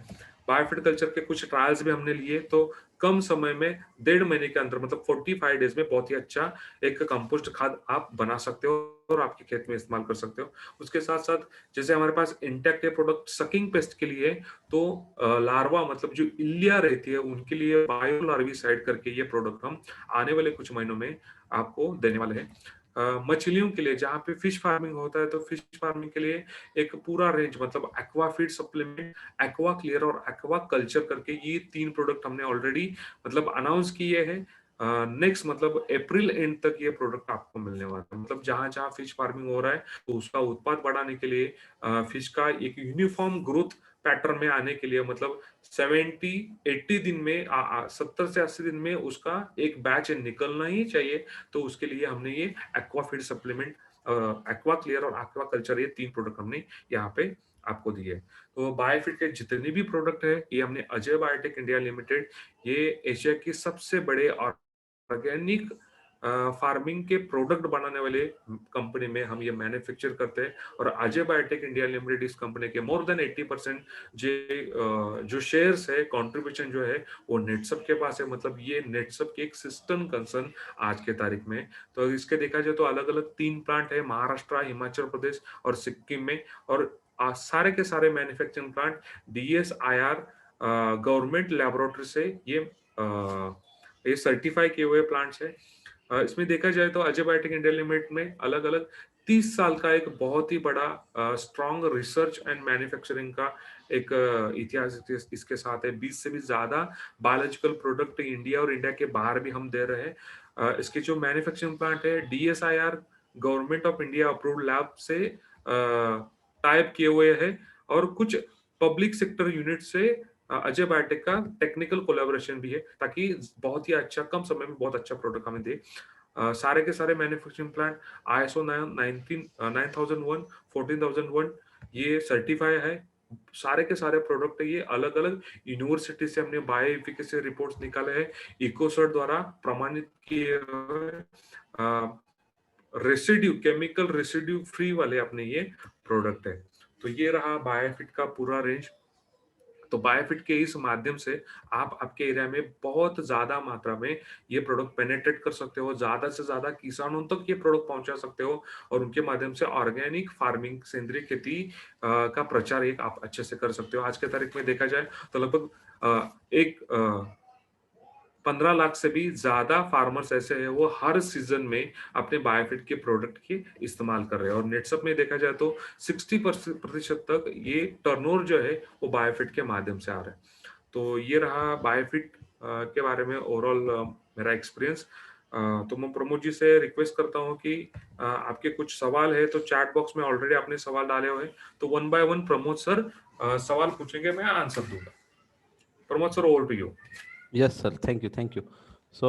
बायोफिट कल्चर के कुछ ट्रायल्स भी हमने लिए, तो कम समय में 1.5 महीने के अंदर, मतलब 45 डेज में बहुत ही अच्छा एक कंपोस्ट खाद आप बना सकते हो और आपके खेत में इस्तेमाल कर सकते हो। उसके साथ साथ जैसे हमारे पास इंटेक्ट है प्रोडक्ट सकिंग पेस्ट के लिए, तो लार्वा मतलब जो इल्लियां रहती है उनके लिए बायो लार्विसाइड करके ये प्रोडक्ट हम आने वाले कुछ महीनों में आपको देने वाले हैं। मछलियों के लिए जहाँ पे फिश फार्मिंग होता है, तो फिश फार्मिंग के लिए एक पूरा रेंज, मतलब aqua feed supplement, aqua clear और एक्वा कल्चर करके ये 3 प्रोडक्ट हमने ऑलरेडी मतलब अनाउंस किए हैं। नेक्स्ट मतलब अप्रैल एंड तक ये प्रोडक्ट आपको मिलने वाला है। मतलब जहाँ जहाँ फिश फार्मिंग हो रहा है, तो उसका उत्पाद बढ़ाने के लिए फिश का एक यूनिफॉर्म ग्रोथ पैटर्न में आने के लिए, मतलब 70-80 दिन में 70 से 80 दिन में उसका एक बैच निकलना ही चाहिए। तो उसके लिए हमने ये aqua feed supplement, aqua clear और एक्वा कल्चर, ये 3 प्रोडक्ट हमने यहाँ पे आपको दिए। तो बायोफिट के जितने भी प्रोडक्ट है ये हमने अजय बायोटेक इंडिया लिमिटेड, ये एशिया की सबसे बड़े ऑर्गेनिक फार्मिंग के प्रोडक्ट बनाने वाले कंपनी में हम ये मैन्युफैक्चर करते हैं। और अजय बायोटेक इंडिया लिमिटेड इस कंपनी के मोर देन 80% जो शेयर्स है, कंट्रीब्यूशन जो है वो नेटसप के पास है। मतलब ये नेटसप की एक सिस्टम कंसर्न आज के तारीख में। तो इसके देखा जाए तो अलग अलग 3 प्लांट है महाराष्ट्र, हिमाचल प्रदेश और सिक्किम में। और सारे के सारे manufacturing plant DSIR government laboratory से ये सर्टिफाई किए हुए प्लांट्स है। इसमें देखा जाए तो अजय बायोटेक इंडिया लिमिटेड में अलग अलग 30 साल का एक बहुत ही बड़ा स्ट्रॉन्ग रिसर्च एंड मैन्युफैक्चरिंग का एक इतिहास इसके साथ है। 20 से भी ज्यादा बायोलॉजिकल प्रोडक्ट इंडिया और इंडिया के बाहर भी हम दे रहे हैं। इसके जो मैन्युफैक्चरिंग प्लांट है DSIR government of India approved lab से टाइप किए हुए हैं। और कुछ पब्लिक सेक्टर यूनिट से अजय बायोटेक का टेक्निकल कोलैबोरेशन भी है, ताकि बहुत ही अच्छा कम समय में बहुत अच्छा प्रोडक्ट हमें दे। सारे के सारे मैन्युफैक्चरिंग प्लांट ISO 9001 14001 ये सर्टिफाई है। सारे के सारे प्रोडक्ट ये अलग अलग यूनिवर्सिटी से हमने बायो एफिकेसी रिपोर्ट्स निकाले हैं, इकोसर्ट द्वारा प्रमाणित किए हुए रेसिड्यू, केमिकल रेसिड्यू फ्री वाले अपने ये प्रोडक्ट है। तो ये रहा बायोफिट का पूरा रेंज। तो बायोफिट के इस माध्यम से आप आपके एरिया में बहुत ज्यादा मात्रा में ये प्रोडक्ट पेनेट्रेट कर सकते हो, ज्यादा से ज्यादा किसानों तक ये प्रोडक्ट पहुंचा सकते हो और उनके माध्यम से ऑर्गेनिक फार्मिंग, सेंद्रीय खेती का प्रचार एक आप अच्छे से कर सकते हो। आज के तारीख में देखा जाए तो लगभग एक 15 लाख से भी ज्यादा फार्मर्स ऐसे हैं वो हर सीजन में अपने बायोफिट के प्रोडक्ट के इस्तेमाल कर रहे हैं। और नेटसप में देखा जाए तो 60% तक ये टर्नओवर जो है वो बायोफिट के माध्यम से आ रहा है। तो ये रहा बायोफिट के बारे में ओवरऑल मेरा एक्सपीरियंस। तो मैं प्रमोद जी से रिक्वेस्ट करता हूँ कि आपके कुछ सवाल है तो चैट बॉक्स में ऑलरेडी आपने सवाल डाले हुए हैं, तो 1 बाय 1 प्रमोद सर सवाल पूछेंगे, मैं आंसर दूंगा। Pramod sir, over to you. Yes, sir. Thank you. Thank you. So